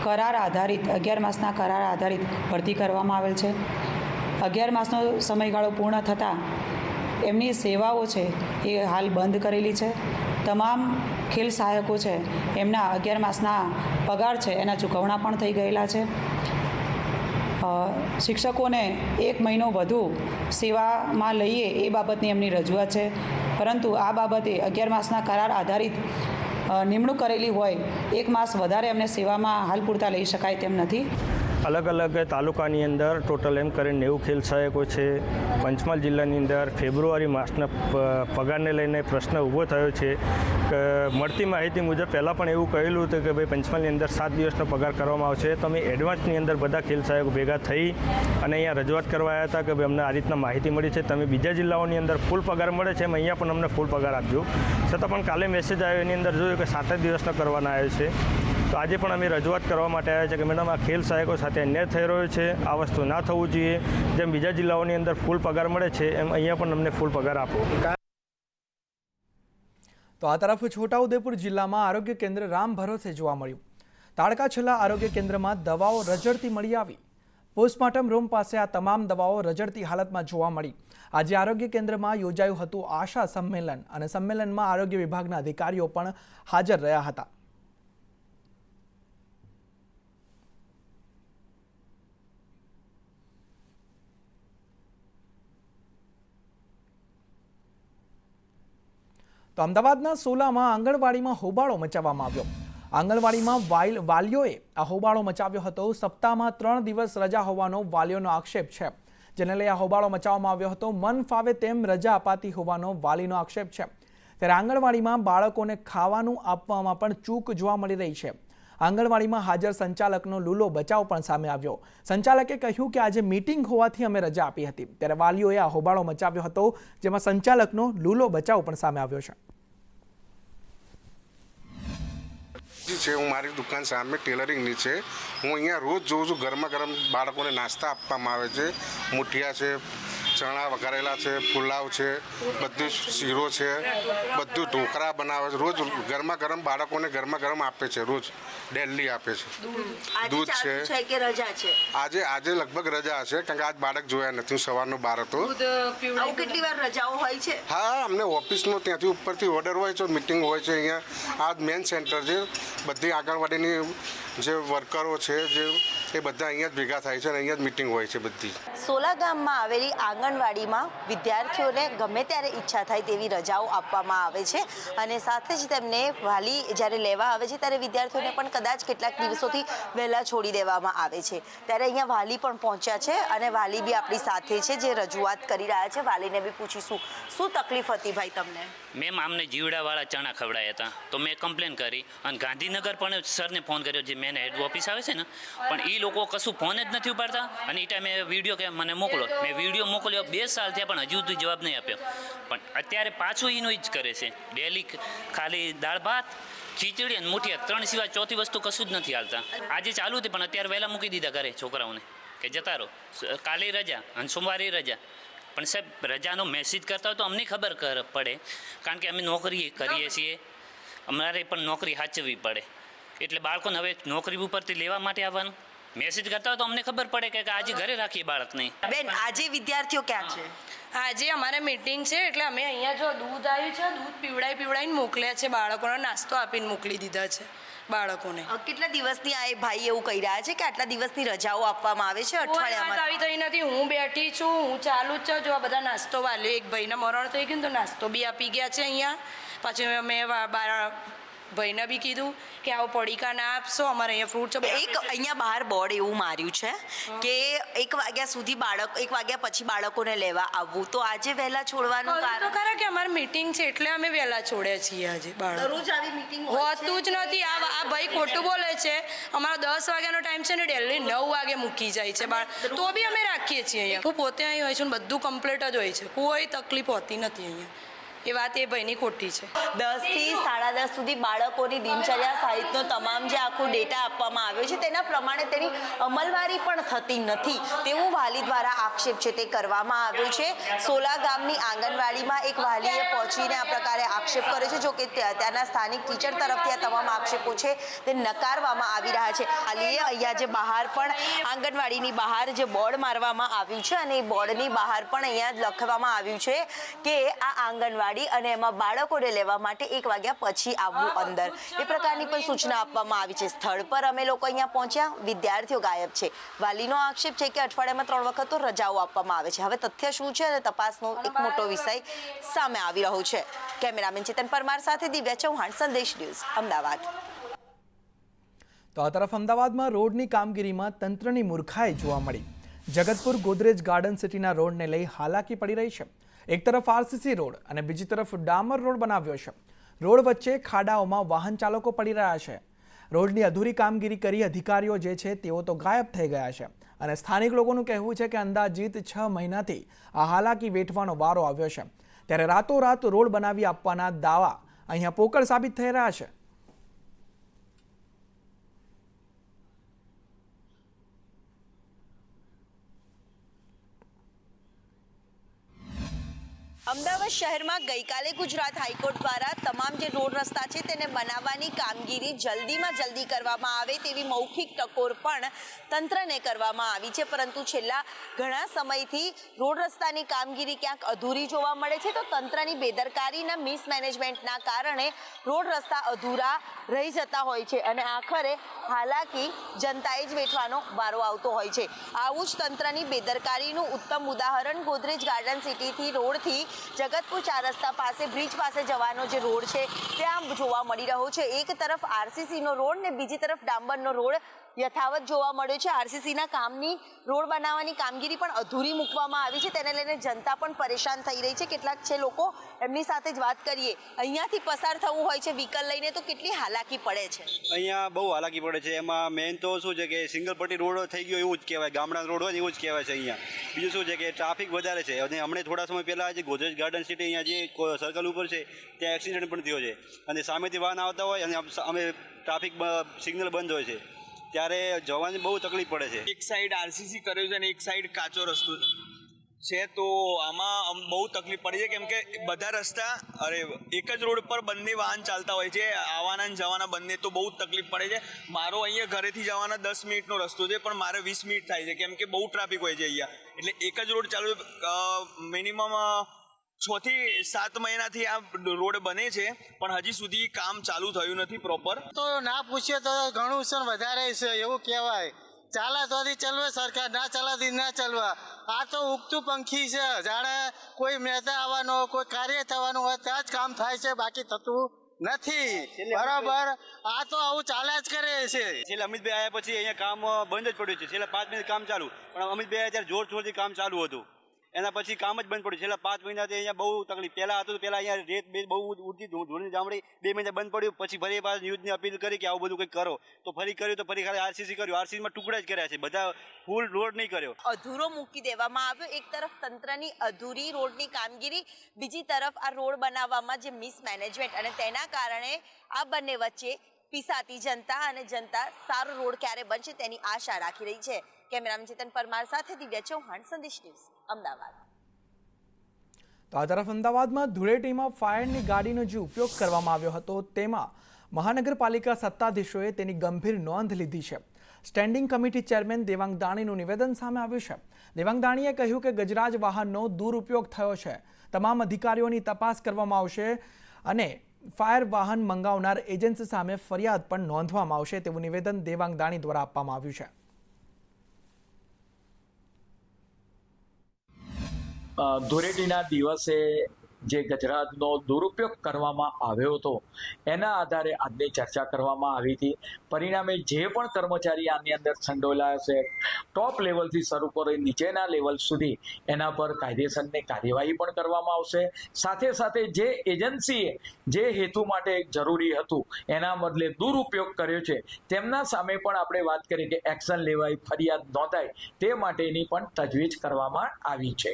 કરાર આધારિત 11 માસના કરાર આધારિત ભરતી કરવામાં આવેલ છે. 11 માસનો સમયગાળો પૂર્ણ થતાં એમની સેવાઓ છે એ હાલ બંધ કરેલી છે. તમામ ખેલ સહાયકો છે એમના 11 માસના પગાર છે એના ચૂકવણા પણ થઈ ગયેલા છે. શિક્ષકોને 1 મહિનો વધુ સેવામાં લઈએ એ બાબતની એમની રજૂઆત છે, પરંતુ આ બાબતે 11 માસના કરાર આધારિત નિમણૂક કરેલી હોય 1 માસ વધારે એમને સેવામાં હાલ પૂરતા લઈ શકાય તેમ નથી. અલગ અલગ તાલુકાની અંદર ટોટલ એમ કરીને 90 ખેલ સહાયકો છે. પંચમહાલ જિલ્લાની અંદર ફેબ્રુઆરી માસના પગારને લઈને પ્રશ્ન ઊભો થયો છે. મળતી માહિતી મુજબ પહેલાં પણ એવું કહેલું હતું કે ભાઈ પંચમહાલની અંદર 7 દિવસનો પગાર કરવામાં આવશે. તો અમે એડવાન્સની અંદર બધા ખેલ સહાયકો ભેગા થઈ અને અહીંયા રજૂઆત કરવા આવ્યા હતા કે ભાઈ અમને આ રીતના માહિતી મળી છે, તમે બીજા જિલ્લાઓની અંદર ફૂલ પગાર મળે છે, એમ અહીંયા પણ અમને ફૂલ પગાર આપજો. છતાં પણ કાલે મેસેજ આવ્યો એની અંદર જોયું કે 7 જ દિવસનો કરવાના આવ્યો છે. તો તો આજે પણ અમે રજૂઆત કરવા માટે આવ્યા છે કે મેડમ આ ખેલ સહાયકો સાથે અન્યાય થઈ રહ્યો છે, આ વસ્તુ ના થવું જોઈએ. જેમ બીજા જિલ્લાઓની અંદર ફૂલ પગાર મળે છે એમ અહીંયા પણ અમને ફૂલ પગાર આપો. તો આ તરફ છોટાઉદેપુર જિલ્લામાં આરોગ્ય કેન્દ્ર રામ ભરોસે જોવા મળ્યું. તાડકા છેલ્લા આરોગ્ય કેન્દ્રમાં દવાઓ રજડતી મળી આવી. પોસ્ટમોર્ટમ રૂમ પાસે આ તમામ દવાઓ રજડતી હાલતમાં જોવા મળી. આજે આરોગ્ય કેન્દ્રમાં યોજાયું હતું આશા સંમેલન અને સંમેલનમાં આરોગ્ય વિભાગના અધિકારીઓ પણ હાજર રહ્યા હતા. તો અમદાવાદના સોલામાં આંગણવાડીમાં હોબાળો મચાવવામાં આવ્યો. આંગણવાડીમાં વાલીઓએ આ હોબાળો મચાવ્યો હતો. સપ્તાહમાં 3 દિવસ રજા હોવાનો વાલીઓનો આક્ષેપ છે, જેને લઈ આ હોબાળો મચાવવામાં આવ્યો હતો. મન ફાવે તેમ રજા અપાતી હોવાનો વાલીનો આક્ષેપ છે. ત્યારે આંગણવાડીમાં બાળકોને ખાવાનું આપવામાં પણ ચૂક જોવા મળી રહી છે. આંગણવાડીમાં હાજર સંચાલકનો લૂલો બચાવ પણ સામે આવ્યો. સંચાલકે કહ્યું કે આજે મીટિંગ હોવાથી અમે રજા આપી હતી. ત્યારે વાલીઓએ આ હોબાળો મચાવ્યો હતો, જેમાં સંચાલકનો લૂલો બચાવ પણ સામે આવ્યો છે. હું મારી દુકાન સામે ટેલરિંગની છે. હું અહીંયા રોજ જોઉં છું ગરમા ગરમ બાળકોને નાસ્તા આપવામાં આવે છે. મુઠિયા છે, ચણા વઘારેલા છે, પુલાવ છે, બધું શીરો છે, બધું ઢોકળા બનાવે છે. રોજ ગરમા ગરમ બાળકોને ગરમા ગરમ આપે છે. રોજ ડેલી આપે છે. દૂધ છે કે રજા છે? આજે લગભગ રજા હશે, કારણ કે આજ બાળક જોયા નથી. હું સવારનો બહાર હતો. કેટલી વાર રજાઓ હોય છે? હા, અમને ઓફિસનો ત્યાંથી ઉપરથી ઓર્ડર હોય છે, મિટિંગ હોય છે. અહીંયા આ મેન સેન્ટર છે. બધી આંગણવાડીની જે વર્કરો છે એ બધા અહીંયા જ ભેગા થાય છે અને અહીંયા જ મિટિંગ હોય છે બધી. સોલા ગામમાં આવેલી આંગણવાડીમાં વિદ્યાર્થીઓને ગમે ત્યારે ઈચ્છા થાય તેવી રજાઓ આપવામાં આવે છે અને સાથે જ તેમને વાલી જ્યારે લેવા આવે છે ત્યારે વિદ્યાર્થીઓને પણ કદાચ કેટલાક દિવસોથી વહેલા છોડી દેવામાં આવે છે. ત્યારે અહીંયા વાલી પણ પહોંચ્યા છે અને વાલી બી આપણી સાથે છે, જે રજૂઆત કરી રહ્યા છે. વાલીને બી પૂછીશું શું તકલીફ હતી ભાઈ તમને? મેમ, અમને જીવડાવાળા ચણા ખવડાયા હતા તો મેં કમ્પ્લેન કરી અને ગાંધીનગર પણ સરને ફોન કર્યો, જે મેન હેડ ઓફિસ આવે છે ને, પણ એ લોકો કશું ફોન જ નથી ઉપાડતા. અને એ ટાઈમે વિડીયો કે મને મોકલો, મેં વિડીયો મોકલ્યો 2 સાલ થયા પણ હજુ સુધી જવાબ નહીં આપ્યો. પણ અત્યારે પાછું એનું જ કરે છે. ડેલી ખાલી દાળ ભાત, ખીચડી અને મુઠિયા 3 સિવાય ચોથી વસ્તુ કશું જ નથી હાલતા. આજે ચાલુ હતી પણ અત્યારે વહેલા મૂકી દીધા ઘરે છોકરાઓને કે જતા રહો, કાલે રજા અને સોમવારે રજા. પણ સાહેબ, રજાનો મેસેજ કરતા હોય તો અમને ખબર પડે, કારણ કે અમે નોકરી કરીએ છીએ, અમારે પણ નોકરી સાચવવી પડે. એટલે બાળકોને હવે નોકરી ઉપરથી લેવા માટે આવવાનું મેસેજ કરતા હોય તો અમને ખબર પડે કે આજે ઘરે રાખીએ બાળકને. બેન, આજે વિદ્યાર્થીઓ ક્યાં છે? આજે અમારે મીટિંગ છે એટલે અમે અહીંયા જો દૂધ આવ્યું છે, દૂધ પીવડાવીને મોકલ્યા છે. બાળકોનો નાસ્તો આપીને મોકલી દીધા છે બાળકોને. કેટલા દિવસની આ ભાઈ એવું કહી રહ્યા છે કે આટલા દિવસની રજાઓ આપવામાં આવે છે અઠવાડિયામાં? આવી થઈ નથી. હું બેઠી છું, હું ચાલુ જ છું. જો આ બધા નાસ્તો વાલ્યો, એક ભાઈને મરણ થઈ ગયું તો નાસ્તો બી આપી ગયા છે અહીંયા. પાછું મેં ભાઈને બી કીધું કે આવો પડીકા ના આપશો, અમારે અહીંયા ફ્રૂટ છે. એક અહીંયા બહાર બોર્ડ એવું માર્યું છે કે 1 વાગ્યા સુધી 1 વાગ્યા પછી બાળકોને લેવા આવવું. તો આજે વહેલા છોડવાનું કારણ ખરા કે અમારી મીટિંગ છે એટલે અમે વહેલા છોડ્યા છીએ. આજે બાળકો રોજ આવી મીટિંગ હોતું જ નથી. આ ભાઈ ખોટું બોલે છે. અમારો 10 વાગ્યાનો ટાઈમ છે ને, ડેલી 9 વાગે મૂકી જાય છે તો બી અમે રાખીએ છીએ અહીંયા. હું પોતે અહીં હોય છું, બધું કમ્પ્લીટ જ હોય છે, કોઈ તકલીફ હોતી નથી અહીંયા. એ વાત એ ભાઈની ખોટી છે. 10 થી 10:30 સુધી બાળકોની દિનચર્યા સહિતનો તમામ જે આખો ડેટા આપવામાં આવ્યો છે તેના પ્રમાણે તેની અમલવારી પણ થતી નથી તેવું વાલી દ્વારા આક્ષેપ છે તે કરવામાં આવ્યો છે. સોલા ગામની આંગણવાડીમાં એક વાલીએ પહોંચીને આ પ્રકારે આક્ષેપ કર્યો છે. જો કે ત્યાંના સ્થાનિક ટીચર તરફથી આ તમામ આક્ષેપો છે તે નકારવામાં આવી રહ્યા છે. વાલીએ અહીંયા જે બહાર પણ આંગણવાડીની બહાર જે બોર્ડ મારવામાં આવ્યું છે અને એ બોર્ડની બહાર પણ અહીંયા લખવામાં આવ્યું છે કે આ આંગણવાડી અને એમાં બાળકોને લેવા માટે 1 વાગ્યા પછી આવવું અંદર, એ પ્રકારની પણ સૂચના આપવામાં આવી છે. સ્થળ પર અમે લોકો અહીંયા પહોંચ્યા, વિદ્યાર્થીઓ ગાયબ છે. વાલીનો આક્ષેપ છે કે અઠવાડિયામાં 3 વખત તો રજાઓ આપવામાં આવે છે. હવે તથ્ય શું છે અને તપાસનો એક મોટો વિષય સામે આવી રહ્યો છે. કેમેરામેન ચેતન પરમાર સાથે દિવ્યા ચૌહાણ, સંદેશ ન્યૂઝ, અમદાવાદ. તો આ તરફ અમદાવાદમાં રોડની કામગીરીમાં તંત્રની મૂર્ખાઈ જોવા મળી. જગતપુર ગોદરેજ ગાર્ડન સિટીના રોડને લઈ હાલાકી પડી રહી છે. એક તરફ આરસીસી રોડ અને બીજી તરફ ડામર રોડ બનાવ્યો છે. રોડ વચ્ચે ખાડાઓમાં વાહન ચાલકો પડી રહ્યા છે. રોડની અધૂરી કામગીરી કરી અધિકારીઓ જે છે તેઓ તો ગાયબ થઈ ગયા છે અને સ્થાનિક લોકોનું કહેવું છે કે અંદાજિત 6 મહિનાથી આ હાલાકી વેઠવાનો વારો આવ્યો છે. ત્યારે રાતોરાત રોડ બનાવી આપવાના દાવા અહીંયા પોકળ સાબિત થઈ રહ્યા છે. અમદાવાદ શહેરમાં ગઈકાલે ગુજરાત હાઈકોર્ટ દ્વારા તમામ જે રોડ રસ્તા છે તેને બનાવવાની કામગીરી જલ્દીમાં જલ્દી કરવામાં આવે તેવી મૌખિક ટકોર પણ તંત્રને કરવામાં આવી છે, પરંતુ છેલ્લા ઘણા સમયથી રોડ રસ્તાની કામગીરી ક્યાંક અધૂરી જોવા મળે છે. તો તંત્રની બેદરકારીના મિસમેનેજમેન્ટના કારણે રોડ રસ્તા અધૂરા રહી જતા હોય છે અને આખરે હાલાકી જનતાએ જ વેઠવાનો વારો આવતો હોય છે. આવું જ તંત્રની બેદરકારીનું ઉત્તમ ઉદાહરણ ગોદરેજ ગાર્ડન સિટીથી રોડથી જગતપુર 4 રસ્તા પાસે બ્રિજ પાસે જવાનો જે રોડ છે ત્યાં જોવા મળી રહ્યો છે. એક તરફ આરસીસીનો રોડ ને બીજી તરફ ડાંબરનો રોડ યથાવત જોવા મળ્યો છે. આરસીસીના કામની રોડ બનાવવાની કામગીરી પણ અધૂરી મૂકવામાં આવી છે, તેને લઈને જનતા પણ પરેશાન થઈ રહી છે. કેટલાક છે લોકો, એમની સાથે જ વાત કરીએ. અહીંયાથી પસાર થવું હોય છે વ્હીકલ લઈને તો કેટલી હાલાકી પડે છે? અહીંયા બહુ હાલાકી પડે છે. એમાં મેઇન તો શું છે કે સિંગલ પટ્ટી રોડ થઈ ગયો એવું જ કહેવાય, ગામડાનો રોડ હોય એવું જ કહેવાય છે. અહીંયા બીજું શું છે કે ટ્રાફિક વધારે છે અને હમણાં થોડા સમય પહેલાં જે ગોદરેજ ગાર્ડન સિટી અહીંયા જે સર્કલ ઉપર છે ત્યાં એક્સિડન્ટ પણ થયો છે અને સામેથી વાહન આવતા હોય અને અમે ટ્રાફિક સિગ્નલ બંધ હોય છે ત્યારે જવાની બહુ તકલીફ પડે છે. એક સાઈડ આરસીસી કર્યું છે અને એક સાઈડ કાચો રસ્તો છે, તો આમાં બહુ તકલીફ પડે છે કેમ કે બધા રસ્તા એક જ રોડ પર બંને વાહન ચાલતા હોય છે, આવવાના અને જવાના બંને, તો બહુ તકલીફ પડે છે. મારો અહીંયા ઘરેથી જવાના 10 મિનિટનો રસ્તો છે પણ મારે 20 મિનિટ થાય છે કેમ કે બહુ ટ્રાફિક હોય છે અહીંયા. એટલે એક જ રોડ ચાલુ મિનિમમ 6 થી 7 મહિનાથી આ રોડ બને છે પણ હજી સુધી કામ ચાલુ થયું નથી પ્રોપર. તો ના પૂછીએ તો ઘણું વધારે છે એવું કહેવાય. ચાલે તોથી ચલવે સરકાર, ના ચલાવતી ના ચલવા. આ તો ઉગતું પંખી છે, જાણે કોઈ મહેતા આવવાનો, કોઈ કાર્ય થવાનું હોય ત્યાં જ કામ થાય છે, બાકી થતું નથી. બરાબર, આ તો આવું ચાલ્યા જ કરે છે. છેલ્લે અમિતભાઈ આવ્યા પછી અહીંયા કામ બંધ જ પડ્યું છે. છેલ્લા 5 મહિના કામ ચાલુ, પણ અમિતભાઈ આવ્યા ત્યારે જોરથી કામ ચાલુ હતું, એના પછી કામ જ બંધ પડ્યું. છેલ્લા 5 મહિનાથી અહીંયા બહુ તકલીફ. પહેલાં હતું પહેલાં અહીંયા રેત બેત બહુ ઉડતી ધૂળની જામડી, 2 મહિના બંધ પડ્યું. પછી ફરી પાછું ન્યૂઝની અપીલ કરી કે આવું બધું કંઈક કરો, તો ફરી કર્યું તો ફરી ખાલી આરસીસી કર્યું. આરસીસીમાં ટુકડા જ કર્યા છે, બધા ફૂલ રોડ નહીં કર્યો. અધૂરો મૂકી દેવામાં આવ્યો. એક તરફ તંત્રની અધૂરી રોડની કામગીરી, બીજી તરફ આ રોડ બનાવવામાં જે મિસમેનેજમેન્ટ, અને તેના કારણે આ બંને વચ્ચે પીસાતી જનતા અને જનતા સારો રોડ ક્યારે બનશે તેની આશા રાખી રહી છે. કેમેરામેન ચેતન પરમાર સાથે દિવ્યા ચૌહાણ, સંદેશ ન્યૂઝ, અમદાવાદ. તો આ તરફ અમદાવાદમાં ધૂળેટીમાં ફાયરની ગાડીનો જે ઉપયોગ કરવામાં આવ્યો હતો તેમાં મહાનગરપાલિકા સત્તાધીશોએ તેની ગંભીર નોંધ લીધી છે. સ્ટેન્ડિંગ કમિટી ચેરમેન દેવાંગ દાણીનું નિવેદન સામે આવ્યું છે. દેવાંગ દાણીએ કહ્યું કે ગજરાજ વાહનનો દુરુપયોગ થયો છે, તમામ અધિકારીઓની તપાસ કરવામાં આવશે અને ફાયર વાહન મંગાવનાર એજન્સી સામે ફરિયાદ પણ નોંધવામાં આવશે તેવું નિવેદન દેવાંગ દાણી દ્વારા આપવામાં આવ્યું છે. ધૂળેટીના દિવસે જે ગજરાજનો દુરુપયોગ કરવામાં આવ્યો હતો એના આધારે આજની ચર્ચા કરવામાં આવી હતી. પરિણામે જે પણ કર્મચારી આની અંદર સંડોવાયેલા છે, ટોપ લેવલથી શરૂ કરી નીચેના લેવલ સુધી એના પર કાયદેસરની કાર્યવાહી પણ કરવામાં આવશે. સાથે સાથે જે એજન્સીએ જે હેતુ માટે જરૂરી હતું એના બદલે દુરુપયોગ કર્યો છે તેમના સામે પણ આપણે વાત કરી કે એક્શન લેવાય, ફરિયાદ નોંધાય, તે માટેની પણ તજવીજ કરવામાં આવી છે.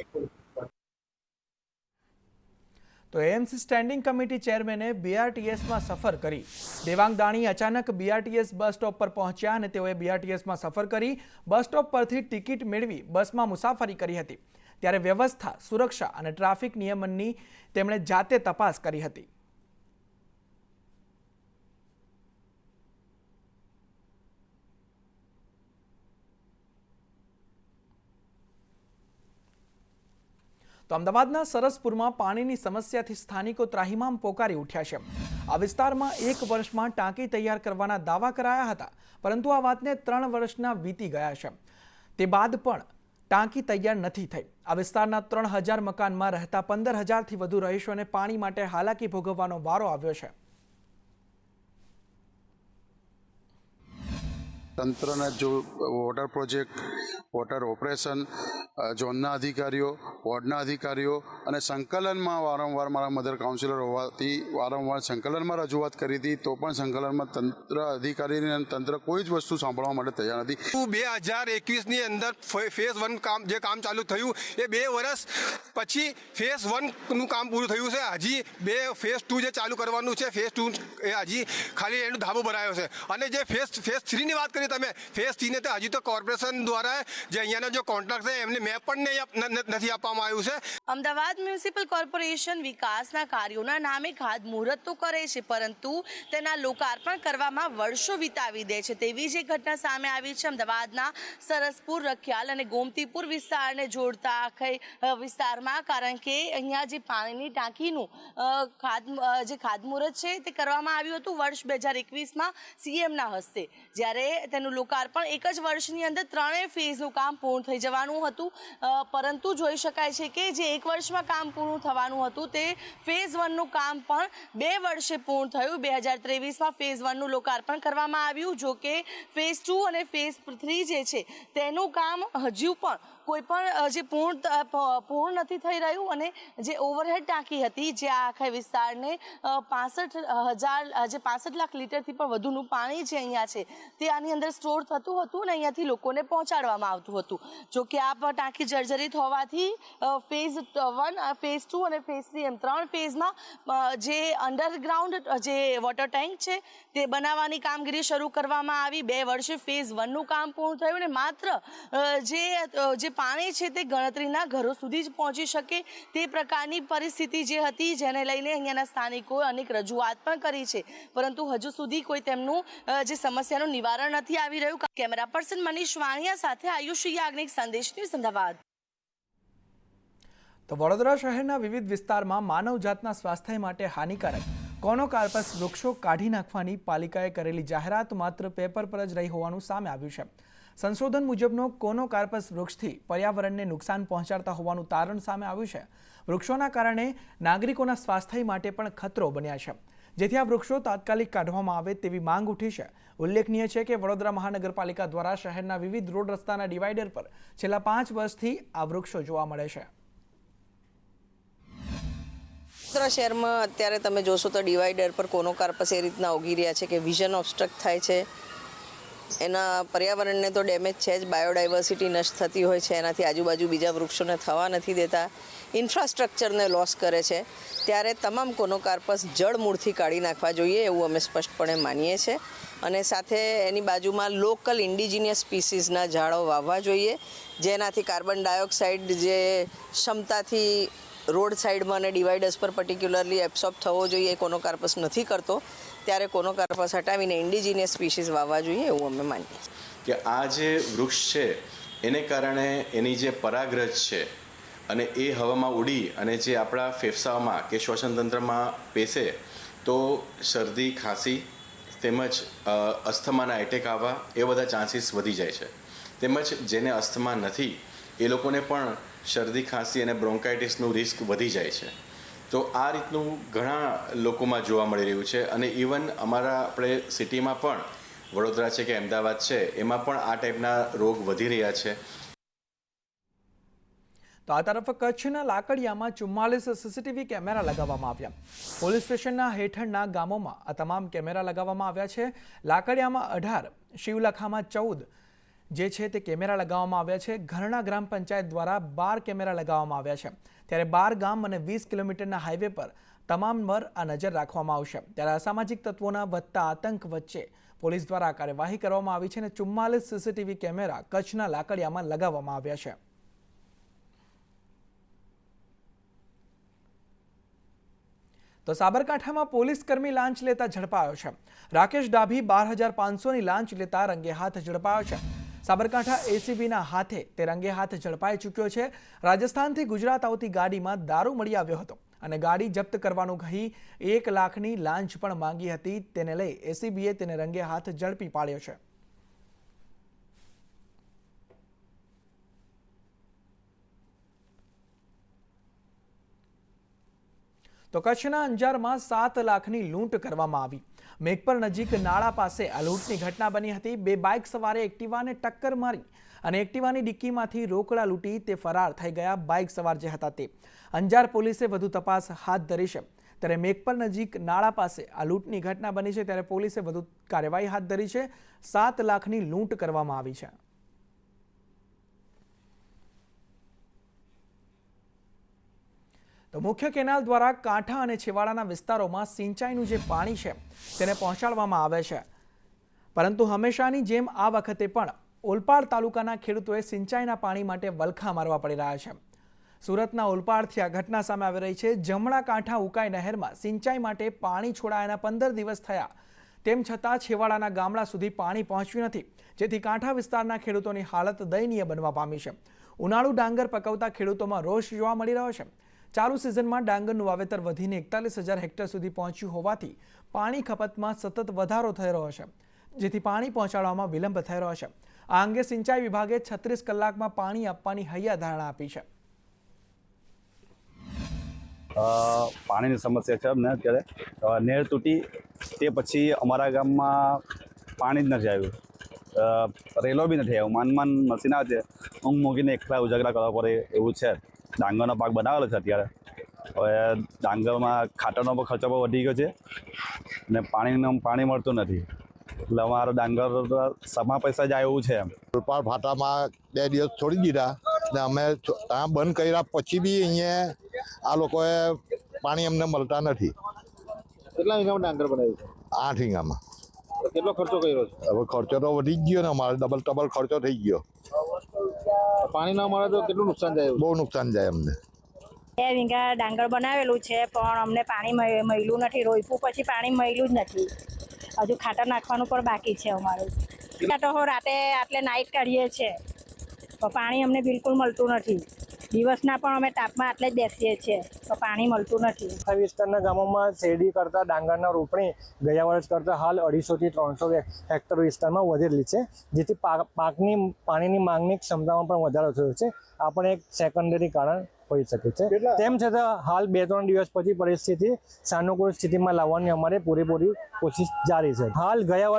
તો એએમસી સ્ટેન્ડિંગ કમિટી ચેરમેને બીઆરટીએસમાં સફર કરી. દેવાંગ દાણી અચાનક બીઆરટીએસ બસ સ્ટોપ પર પહોંચ્યા અને તેઓએ બીઆરટીએસમાં સફર કરી બસ સ્ટોપ પરથી ટિકિટ મેળવી બસમાં મુસાફરી કરી હતી. ત્યારે વ્યવસ્થા, સુરક્ષા અને ટ્રાફિક નિયમનની તેમણે જાતે તપાસ કરી હતી. તો અમદાવાદના સરસપુરમાં પાણીની સમસ્યાથી સ્થાનિકો ત્રાહિમામ પોકારી ઉઠ્યા છે. આ વિસ્તારમાં 1 વર્ષમાં ટાંકી તૈયાર કરવાના દાવા કરાયા હતા, પરંતુ આ વાતને 3 વર્ષના વીતી ગયા છે. તે બાદ પણ ટાંકી તૈયાર નથી થઈ. આ વિસ્તારના 3000 મકાનમાં રહેતા 15000થી વધુ રહીશોને પાણી માટે હાલાકી ભોગવવાનો વારો આવ્યો છે. તંત્રના જો વોટર પ્રોજેક્ટ, વોટર ઓપરેશન, ઝોનના અધિકારીઓ, વોર્ડના અધિકારીઓ અને સંકલનમાં વારંવાર મારા મધર કાઉન્સિલર હોવાથી વારંવાર સંકલનમાં રજૂઆત કરી હતી, તો પણ સંકલનમાં તંત્ર અધિકારી અને તંત્ર કોઈ જ વસ્તુ સાંભળવા માટે તૈયાર નથી. 2021ની અંદર ફેઝ 1 જે કામ ચાલુ થયું એ 2 વર્ષ પછી ફેઝ 1નું કામ પૂરું થયું છે. હજી ફેઝ 2 જે ચાલુ કરવાનું છે, ફેઝ 2 એ હજી ખાલી એનો ધાબો ભરાયો છે. અને જે ફેઝ 3ની વાત કરી તમે, ફેઝ 3 ને તો હજી તો કોર્પોરેશન દ્વારા જે અહીંયાના જો કોન્ટ્રાક્ટ છે એમને મેપ પણ નથી આપવામાં આવ્યું છે. અમદાવાદ મ્યુનિસિપલ કોર્પોરેશન વિકાસના કાર્યોના નામે ખાતમુહૂર્ત તો કરે છે, પરંતુ તેના લોકાર્પણ કરવામાં વર્ષો વિતાવી દે છે. તેવી જ એક ઘટના સામે આવી છે અમદાવાદના સરસપુર, રખિયાલ અને ગોમતીપુર વિસ્તારને જોડતા આખા વિસ્તારમાં. કારણ કે અહીંયા જે પાણીની ટાંકીનું જે ખાતમુહૂર્ત છે તે કરવામાં આવ્યું હતું વર્ષ 2021માં સીએમના હસ્તે, જ્યારે તેનું લોકાર્પણ એક જ વર્ષની અંદર 3 ફેઝનું કામ પૂર્ણ થઈ જવાનું હતું. પરંતુ જોઈ શકાય છે કે જે એક વર્ષમાં કામ પૂરું થવાનું હતું તે ફેઝ 1નું કામ પણ 2 વર્ષે પૂર્ણ થયું. 2023માં ફેઝ 1નું લોકાર્પણ કરવામાં આવ્યું. જો કે ફેઝ 2 અને ફેઝ 3 જે છે તેનું કામ હજુ પણ કોઈ પણ જે પૂર્ણ નથી થઈ રહ્યું. અને જે ઓવરહેડ ટાંકી હતી જે આખા વિસ્તારને 65 લાખ લીટરથી પણ વધુનું પાણી જે અહીંયા છે તે આની અંદર સ્ટોર થતું હતું અને અહીંયાથી લોકોને પહોંચાડવામાં આવતું હતું. જો કે આ ટાંકી જર્જરિત હોવાથી ફેઝ 1, ફેઝ 2 અને ફેઝ 3 એમ 3 ફેઝમાં જે અંડરગ્રાઉન્ડ જે વોટર ટેન્ક છે તે બનાવવાની કામગીરી શરૂ કરવામાં આવી. 2 વર્ષે ફેઝ 1નું કામ પૂર્ણ થયું અને માત્ર જે પાણી છે તે ગણતરીના ઘરો સુધી જ પહોંચી શકે તે પ્રકારની પરિસ્થિતિ જે હતી, જેને લઈને અહીંયાના સ્થાનિકોએ અનેક રજૂઆત પણ કરી છે, પરંતુ હજુ સુધી કોઈ તેમનું જે સમસ્યાનું નિવારણ નથી આવી રહ્યું. કેમેરા પર્સન મનીષ વાણિયા સાથે આયુષી યાજ્ઞિક, સંદેશ ન્યૂઝ, અમદાવાદ. તો વડોદરા શહેરના વિવિધ વિસ્તારમાં માનવજાતના સ્વાસ્થ્ય માટે હાનિકારક કોનોકાર્પસ વૃક્ષો કાઢી નાખવાની પાલિકાએ કરેલી જાહેરાત માત્ર પેપર પર જ રહી હોવાનું સામે આવ્યું છે. સંશોધન મુજબનો કોનોકાર્પસ વૃક્ષથી પર્યાવરણને નુકસાન પહોંચાડતા હોવાનું તારણ સામે આવ્યું છે. વૃક્ષોના કારણે નાગરિકોના સ્વાસ્થ્ય માટે પણ ખતરો બન્યા છે, જેથી આ વૃક્ષો તાત્કાલિક કાઢવામાં આવે તેવી માંગ ઉઠી છે. ઉલ્લેખનીય છે કે વડોદરા મહાનગરપાલિકા દ્વારા શહેરના વિવિધ રોડ રસ્તાના ડિવાઈડર પર છેલ્લા 5 વર્ષથી આ વૃક્ષો જોવા મળે છે. વડોદરા શહેરમાં અત્યારે તમે જોશો તો ડિવાઈડર પર કોનોકાર્પસ એ રીતના ઉગી રહ્યા છે કે વિઝન ઓબ્સ્ટ્રક્ટ થાય છે. એના પર્યાવરણને તો ડેમેજ છે જ, બાયોડાયવર્સિટી નષ્ટ થતી હોય છે, એનાથી આજુબાજુ બીજા વૃક્ષોને થવા નથી દેતા, ઇન્ફ્રાસ્ટ્રક્ચરને લોસ કરે છે. ત્યારે તમામ કોનોકાર્પસ જળમૂળથી કાઢી નાખવા જોઈએ એવું અમે સ્પષ્ટપણે માનીએ છીએ. અને સાથે એની બાજુમાં લોકલ ઇન્ડિજિનિયસ સ્પીસીસના ઝાડો વાવવા જોઈએ, જેનાથી કાર્બન ડાયોક્સાઇડ જે ક્ષમતાથી રોડ સાઈડમાં અને ડિવાઈડર્સ પર પર્ટિક્યુલરલી એબ્સોર્બ થવો જોઈએ એ કોનોકાર્પસ નથી કરતો. ત્યારે કોનોકાર્પસ હટાવીને ઇન્ડિજિનિયસ સ્પીસીસ વાવવા જોઈએ એવું અમે માનીએ કે આ જે વૃક્ષ છે એને કારણે એની જે પરાગરજ છે અને એ હવામાં ઉડી અને જે આપણા ફેફસામાં કે શ્વસન તંત્રમાં પેસે તો શરદી, ખાંસી તેમજ અસ્થમાના એટેક આવવા એ બધા ચાન્સીસ વધી જાય છે. તેમજ જેને અસ્થમા નથી એ લોકોને પણ શરદી, ખાંસી અને બ્રોન્કાઇટિસનું રિસ્ક વધી જાય છે. તો આ રીતનું ઘણા લોકોમાં જોવા મળી રહ્યું છે. અને ઇવન અમારા આપણે સિટીમાં પણ વડોદરા છે કે અમદાવાદ છે એમાં પણ આ ટાઈપના રોગ વધી રહ્યા છે. તો આ તરફ કચ્છના લાકડિયામાં 44 સીસીટીવી કેમેરા લગાવવામાં આવ્યા. પોલીસ સ્ટેશનના હેઠળના ગામોમાં આ તમામ કેમેરા લગાવવામાં આવ્યા છે. લાકડિયામાં 18, શિવલખામાં 14 જે છે તે કેમેરા લગાવવામાં આવ્યા છે. ઘરણા ગ્રામ પંચાયત દ્વારા 12 કેમેરા લગાવવામાં આવ્યા છે. ત્યારે 12 ગામ અને 20 કિલોમીટરના હાઈવે પર તમામ પર આ નજર રાખવામાં આવશે. ત્યારે અસામાજિક તત્વોના વધતા આતંક વચ્ચે પોલીસ દ્વારા કાર્યવાહી કરવામાં આવી છે અને 44 સીસીટીવી કેમેરા કચ્છના લાકડિયામાં લગાવવામાં આવ્યા છે. તો સાબરકાંઠામાં પોલીસ કર્મી લાંચ લેતા ઝડપાયો છે. રાકેશ ડાભી 12,500ની લાંચ લેતા રંગે હાથ ઝડપાયો છે. સાબરકાંઠા એસીબીના હાથે તે રંગે હાથ ઝડપાઈ ચૂક્યો છે. રાજસ્થાનથી ગુજરાત આવતી ગાડીમાં દારૂ મળી આવ્યો હતો અને ગાડી જપ્ત કરવાનું કહી 1 લાખની લાંચ પણ માંગી હતી. તેને લઈ એસીબીએ તેને રંગે હાથ ઝડપી પાડ્યો છે. તો કચ્છના અંજારમાં 7 લાખની લૂંટ કરવામાં આવી. મેઘપર નજીક નાળા પાસે આ લૂંટની ઘટના બની હતી. 2 બાઇક સવારે એક્ટિવાને ટક્કર મારી અને એક્ટિવાની ડિક્કીમાંથી રોકડા લૂંટી તે ફરાર થઈ ગયા. બાઇક સવાર જે હતા તે. અંજાર પોલીસે વધુ તપાસ હાથ ધરી છે. ત્યારે મેઘપર નજીક નાળા પાસે આ લૂંટની ઘટના બની છે. ત્યારે પોલીસે વધુ કાર્યવાહી હાથ ધરી છે. 7 લાખની લૂંટ કરવામાં આવી છે. તો મુખ્ય કેનાલ દ્વારા કાંઠા અને છેવાડાના વિસ્તારોમાં સિંચાઈનું જે પાણી છે તેને પહોંચાડવામાં આવે છે, પરંતુ હંમેશાની જેમ આ વખતે પણ ઓલપાડ તાલુકાના ખેડૂતોએ સિંચાઈના પાણી માટે વલખા મારવા પડી રહ્યા છે. સુરતના ઓલપાડથી આ ઘટના સામે આવી રહી છે. જમણા કાંઠા ઉકાઈ નહેરમાં સિંચાઈ માટે પાણી છોડાયાના 15 દિવસ થયા, તેમ છતાં છેવાડાના ગામડા સુધી પાણી પહોંચ્યું નથી, જેથી કાંઠા વિસ્તારના ખેડૂતોની હાલત દયનીય બનવા પામી છે. ઉનાળુ ડાંગર પકવતા ખેડૂતોમાં રોષ જોવા મળી રહ્યો છે. ચાલુ સિઝનમાં ડાંગરનું વાવેતર વધીને 41,000 હેક્ટર સુધી પહોંચ્યું હોવાથી પાણી ખપતમાં સતત વધારો થઈ રહ્યો છે, જેથી પાણી પહોંચાડવામાં વિલંબ થઈ રહ્યો છે. આ અંગે સિંચાઈ વિભાગે 36 કલાકમાં પાણી આપવાની હૈયાધારણા આપી છે. પાણીની સમસ્યા છે અમને અત્યારે. નહેર તૂટી તે પછી અમારા ગામમાં પાણી જ નથી આવ્યું, રેલો બી નથી આવ્યો. માન મશીન આવે છે, ઊંઘ મૂકીને એકલા ઉજાગરા કરવા પડે એવું છે. ડાંગરનો પાક બનાવેલો છે અત્યારે. હવે ડાંગરમાં ખાતરનો પણ ખર્ચો પણ વધી ગયો છે ને પાણી મળતું નથી, એટલે અમારો ડાંગર સમા પૈસા જાય એવું છે. ઓલપાડ ફાટામાં 2 દિવસ છોડી દીધા ને અમે ત્યાં બંધ કર્યા પછી બી અહીંયા આ લોકોએ પાણી અમને મળતા નથી. કેટલા વીઘામાં ડાંગર બનાવ્યું છે? 8 વીઘામાં. કેટલો ખર્ચો કર્યો છે? હવે ખર્ચો તો વધી જ ગયો ને, અમારે ડબલ ખર્ચો થઈ ગયો. પાણી ના મળે તો કેટલું નુકસાન જાય? બહુ નુકસાન જાય અમને. 2 વીઘા ડાંગર બનાવેલું છે, પણ અમને પાણી મળ્યું નથી. રોઈપું પછી પાણી મળ્યું જ નથી. હજુ ખાતર નાખવાનું પણ બાકી છે અમારું. તો રાતે આટલે નાઇટ કાઢીએ છીએ, તો પાણી અમને બિલકુલ મળતું નથી. દિવસના પણ અમે તાપમાં આટલે જ બેસીએ છીએ, તો પાણી મળતું નથી. આ વિસ્તારના ગામોમાં શેરડી કરતાં ડાંગરના રોપણી ગયા વર્ષ કરતાં હાલ 250 થી 300 હેક્ટર વિસ્તારમાં વધેલી છે, જેથી પાકની પાણીની માંગની ક્ષમતામાં પણ વધારો થયો છે. આ પણ એક સેકન્ડરી કારણ હોઈ શકે છે. તેમ છતાં હાલ 2-3 દિવસ પછી પરિસ્થિતિ સાનુકૂળ સ્થિતિમાં લાવવાની અમારે પૂરેપૂરી કોશિશ જારી છે. હાલ ગયા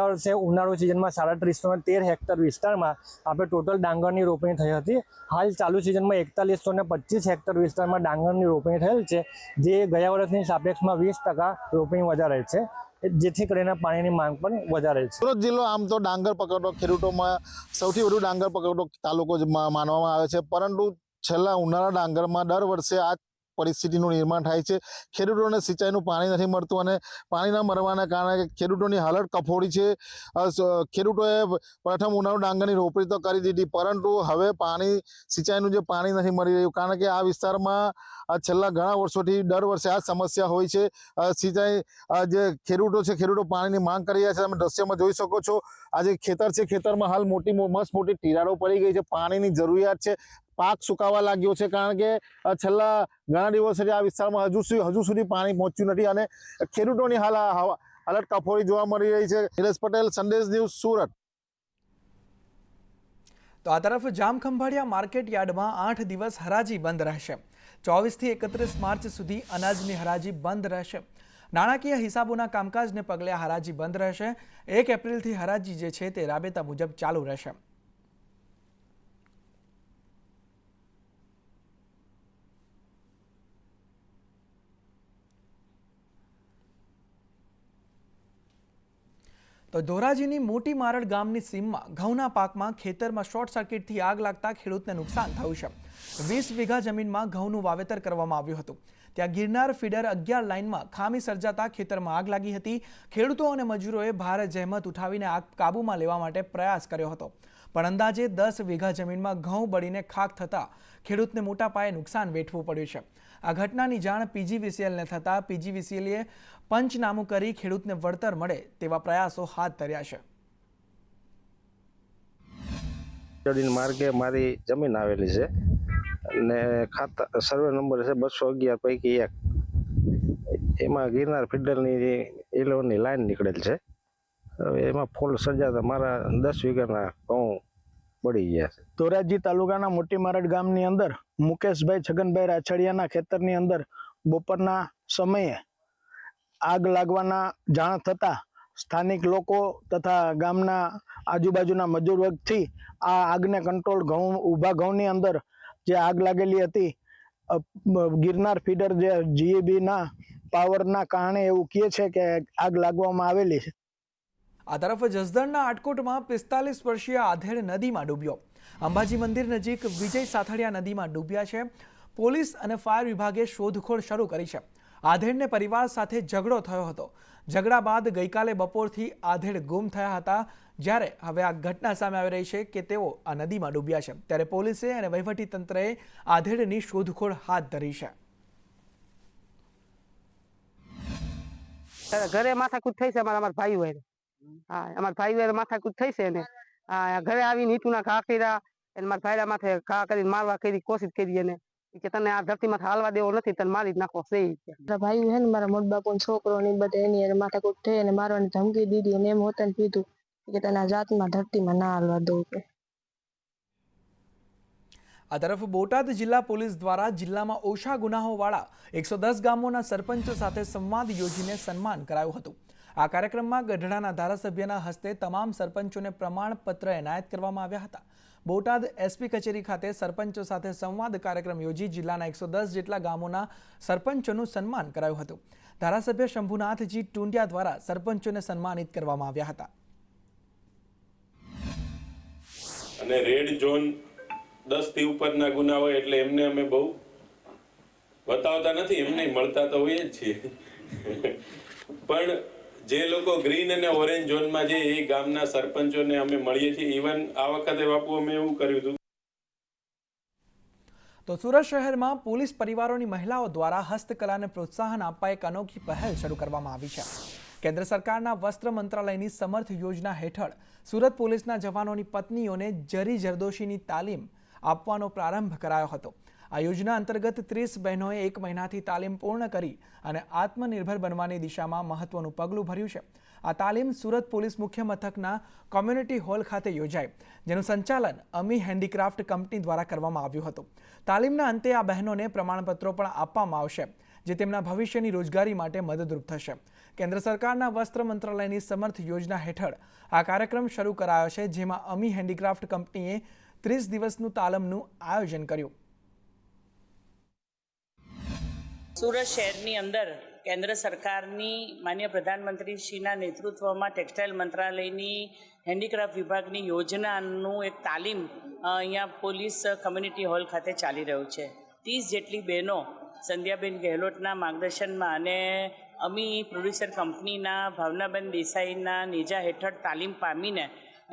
વર્ષે ઉનાળુ સિઝનમાં 3713 હેક્ટર વિસ્તારમાં આપણે ટોટલ ડાંગરની રોપણી થઈ હતી. હાલ ચાલુ સિઝનમાં 4125 હેક્ટર વિસ્તારમાં ડાંગરની રોપણી થયેલ છે, જે ગયા વર્ષની સાપેક્ષમાં 20% રોપણી વધારે છે, જેથી કરીને પાણીની માંગ પણ વધારે છે. સુરત જિલ્લો આમ તો ડાંગર પકવતો ખેડૂતોમાં સૌથી વધુ ડાંગર પકવતો તાલુકો માનવામાં આવે છે, પરંતુ છેલ્લા ઉનાળા ડાંગરમાં દર વર્ષે આ પરિસ્થિતિનું નિર્માણ થાય છે. ખેડૂતોને સિંચાઈનું પાણી નથી મળતું અને પાણી ન મળવાના કારણે ખેડૂતોની હાલત કફોડી છે. ખેડૂતોએ પ્રથમ ઉનાળુ ડાંગરની રોપણી તો કરી દીધી, પરંતુ હવે સિંચાઈનું જે પાણી નથી મળી રહ્યું, કારણ કે આ વિસ્તારમાં છેલ્લા ઘણા વર્ષોથી દર વર્ષે આ સમસ્યા હોય છે. સિંચાઈ જે ખેડૂતો પાણીની માંગ કરી રહ્યા છે. તમે દ્રશ્યમાં જોઈ શકો છો, આ જે ખેતર છે, ખેતરમાં હાલ મોટી તિરાડો પડી ગઈ છે. પાણીની જરૂરિયાત છે. પાક સુકાવા લાગ્યો છે, કારણ કે છેલ્લા ઘણા દિવસોથી આ વિસ્તારમાં હજુ સુધી પાણી પહોંચ્યું નથી અને ખેડૂતોની હાલત કફોડી જોવા મળી રહી છે. નિલેશ પટેલ, સંદેશ ન્યૂઝ, સુરત. તો આ તરફ જામખંભાળિયા માર્કેટ યાર્ડમાં 8 દિવસ હરાજી બંધ રહેશે. 24 થી 31 માર્ચ સુધી અનાજની હરાજી બંધ રહેશે. નાણાકીય હિસાબોના કામકાજને પગલે હરાજી બંધ રહેશે. 1 એપ્રિલથી હરાજી જે છે તે રાબેતા મુજબ ચાલુ રહેશે. તો ધોરાજીની મોટી મારડ ગામની સીમમાં ઘઉંના પાકમાં ખેતરમાં શોર્ટ સર્કિટથી આગ લાગતા ખેડૂતને નુકસાન થયું છે. 20 વીઘા જમીનમાં ઘઉંનું વાવેતર કરવામાં આવ્યું હતું. ત્યાં ગિરનાર ફીડર 11 લાઇનમાં ખામી સર્જાતા ખેતરમાં આગ લાગી હતી. ખેડૂતો અને મજૂરોએ ભારે જહેમત ઉઠાવીને આગ કાબૂમાં લેવા માટે પ્રયાસ કર્યો હતો, પણ અંદાજે 10 વીઘા જમીનમાં ઘઉં બળીને ખાખ થતાં ખેડૂતને મોટા પાયે નુકસાન વેઠવું પડ્યું છે. આ ઘટનાની જાણ પીજીવીસીએલને થતાં પીજીવીસીએલે પંચનામું કરી ખેડૂતને વળતર મળે તેવા પ્રયાસો હાથ ધર્યા છે. માર્ગે મારી જમીન આવેલી છે અને ખાતા સર્વે નંબર છે 211 પૈકી 1. એમાં ગિરનાર ફીડરની 11ની લાઈન નીકળેલ છે. હવે એમાં ફોલ્ટ સર્જાતા મારા 10 વીઘાના ઘઉં બળી ગયા છે. ધોરાજી તાલુકાના મોટી મારડ ગામની અંદર મુકેશભાઈ છગનભાઈ રાછડિયાના ખેતરની અંદર બપોરના સમયે આગ લાગવાના જાણ થતાં સ્થાનિક લોકો તથા ગામના આજુબાજુના મજૂર વર્ગથી આ આગને કંટ્રોલ ઊભા ઘઉંની અંદર જે આગ લાગેલી હતી, ગિરનાર ફીડર જે જીએબીના પાવરના કારણે એવું કહે છે કે આગ લાગવામાં આવેલી છે. આ તરફ જસદણના આટકોટમાં 45 વર્ષીય આધેડ નદીમાં ડૂબ્યો. અંબાજી મંદિર નજીક વિજય સાથળિયા નદીમાં ડૂબ્યા છે. પોલીસ અને ફાયર વિભાગે શોધખોળ શરૂ કરી છે. આધેડને પરિવાર સાથે ઝઘડો થયો હતો. ઝઘડા બાદ ગઈકાલે બપોરથી આધેડ ગુમ થયા હતા. જ્યારે હવે આ ઘટના સામે આવી રહી છે કે તેઓ આ નદીમાં ડૂબ્યા છે, ત્યારે પોલીસે અને વહીવટી તંત્રએ આધેડની શોધખોળ હાથ ધરી છે. ઘરે માથાકૂટ થઈ છે અમારા ભાઈ હોય, હા અમારા ભાઈ હોય માથાકૂટ થઈ છે ને ઘરે આવીને ઈટુના ઘા કર્યા અને મારા ભાઈડા માથે ઘા કરીને મારવા કરી કોશિશ કરી એને કે તને આ ધરતીમાં હાલવા દેવો નથી, તને મારી જ નાખો છે. ભાઈ હે ને મારા મોટ બાપુ છોકરો ને બધા એની માથાકૂટ થઈ અને મારવાની ધમકી દીધી અને એમ હોતા ને કીધું કે તને આ જાતમાં ધરતીમાં ના હાલવા દઉં. આ તરફ બોટાદ જિલ્લા પોલીસ દ્વારા જિલ્લામાં ઓછા ગુનાહોવાળા 110 ગામોના સરપંચો સાથે સંવાદ યોજીને સન્માન કરાયું હતું. આ કાર્યક્રમમાં ગઢડાના ધારાસભ્યના હસ્તે તમામ સરપંચોને પ્રમાણપત્ર એનાયત કરવામાં આવ્યા હતા. બોટાદ એસપી કચેરી ખાતે સરપંચો સાથે સંવાદ કાર્યક્રમ યોજી જિલ્લાના 110 જેટલા ગામોના સરપંચોનું સન્માન કરાયું હતું. ધારાસભ્ય શંભુનાથજી ટુંડિયા દ્વારા સરપંચોને સન્માનિત કરવામાં આવ્યા હતા. અને રેડ ઝોન 10 થી ઉપરના ગુના હોય એટલે એમને અમે બહુ બતાવતા નથી, એમને મળતા તો હોઈએ જ છીએ, પણ જે લોકો ગ્રીન અને ઓરેન્જ ઝોનમાં છે એ ગામના સરપંચોને અમે મળીએ છીએ. ઇવન આ વખતે બાપુ અમે એવું કર્યું હતું. તો સુરત શહેરમાં પોલીસ પરિવારોની મહિલાઓ દ્વારા હસ્તકલાને પ્રોત્સાહન આપવા એક અનોખી પહેલ શરૂ કરવામાં આવી છે. કેન્દ્ર સરકારના વસ્ત્ર મંત્રાલયની સમર્થ યોજના હેઠળ સુરત પોલીસના જવાનોની પત્નીઓને જરી જરદોશીની તાલીમ આપવાનો પ્રારંભ કરાયો હતો. આ યોજના અંતર્ગત 30 બહેનોએ 1 મહિનાથી તાલીમ પૂર્ણ કરી અને આત્મનિર્ભર બનવાની દિશામાં મહત્વનું પગલું ભર્યું છે. આ તાલીમ સુરત પોલીસ મુખ્ય મથકના કોમ્યુનિટી હોલ ખાતે યોજાઈ, જેનું સંચાલન અમી હેન્ડીક્રાફ્ટ કંપની દ્વારા કરવામાં આવ્યું હતું. તાલીમના અંતે આ બહેનોને પ્રમાણપત્રો પણ આપવામાં આવશે, જે તેમના ભવિષ્યની રોજગારી માટે મદદરૂપ થશે. કેન્દ્ર સરકારના વસ્ત્ર મંત્રાલયની સમર્થ યોજના હેઠળ આ કાર્યક્રમ શરૂ કરાયો છે, જેમાં અમી હેન્ડીક્રાફ્ટ કંપનીએ 30 દિવસનું તાલીમનું આયોજન કર્યું. સુરત શહેરની અંદર કેન્દ્ર સરકારની માન્ય પ્રધાનમંત્રીશ્રીના નેતૃત્વમાં ટેક્સટાઇલ મંત્રાલયની હેન્ડીક્રાફ્ટ વિભાગની યોજનાનું એક તાલીમ અહીંયા પોલીસ કમ્યુનિટી હોલ ખાતે ચાલી રહ્યું છે. 30 જેટલી બહેનો સંધ્યાબેન ગેહલોતના માર્ગદર્શનમાં અને અમી પ્રોડ્યુસર કંપનીના ભાવનાબેન દેસાઈના નેજા હેઠળ તાલીમ પામીને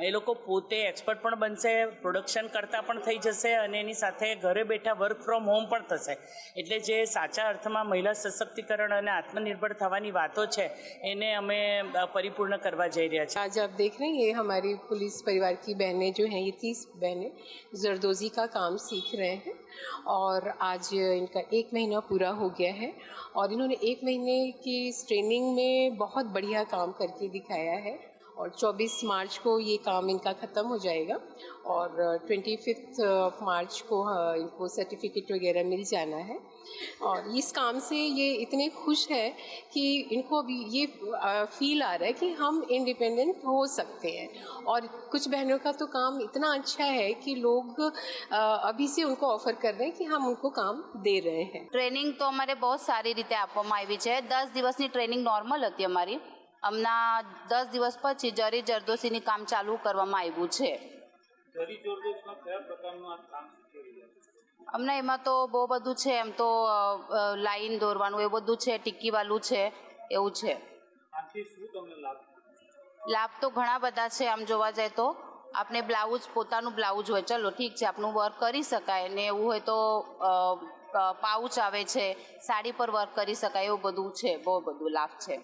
એ લોકો પોતે એક્સપર્ટ પણ બનશે, પ્રોડક્શન કરતા પણ થઈ જશે અને એની સાથે ઘરે બેઠા વર્ક ફ્રોમ હોમ પણ થશે. એટલે જે સાચા અર્થમાં મહિલા સશક્તિકરણ અને આત્મનિર્ભર થવાની વાતો છે એને અમે પરિપૂર્ણ કરવા જઈ રહ્યા છીએ. आज आप देख रहे हैं ये हमारी पुलिस परिवार की बहनें जो हैं, ये 30 बहनें जरदोजी का काम सीख रहे हैं और आज इनका 1 महीना पूरा हो गया है और इन्होंने 1 महीने की ट्रेनिंग में बहुत बढ़िया काम करके दिखाया है और 24 मार्च को ये काम इनका ख़त्म हो जाएगा और 25 मार्च को इनको सर्टिफिकेट वगैरह मिल जाना है. और इस काम से ये इतने खुश हैं कि इनको अभी ये फील आ रहा है कि हम इंडिपेंडेंट हो सकते हैं और कुछ बहनों का तो काम इतना अच्छा है कि लोग अभी से उनको ऑफर कर रहे हैं कि हम उनको काम दे रहे हैं. ટ્રેનિંગ તો અમારે બહુ સારી રીતે આપવામાં આવી છે. 10 દિવસની ટ્રેનિંગ નોર્મલ હતી અમારી. હમણાં 10 દિવસ પછી જરી જરદોશીની કામ ચાલુ કરવામાં આવ્યું છે. અમને એમાં તો બહુ બધું છે, એમ તો લાઈન દોરવાનું એવું બધું છે, ટિક્કીવાળું છે, એવું છે. લાભ તો ઘણા બધા છે. આમ જોવા જાય તો આપણે બ્લાઉઝ, પોતાનું બ્લાઉઝ હોય, ચલો ઠીક છે આપનું વર્ક કરી શકાય ને એવું હોય તો પાઉચ આવે છે, સાડી પર વર્ક કરી શકાય, એવું બધું છે, બહુ બધું લાભ છે.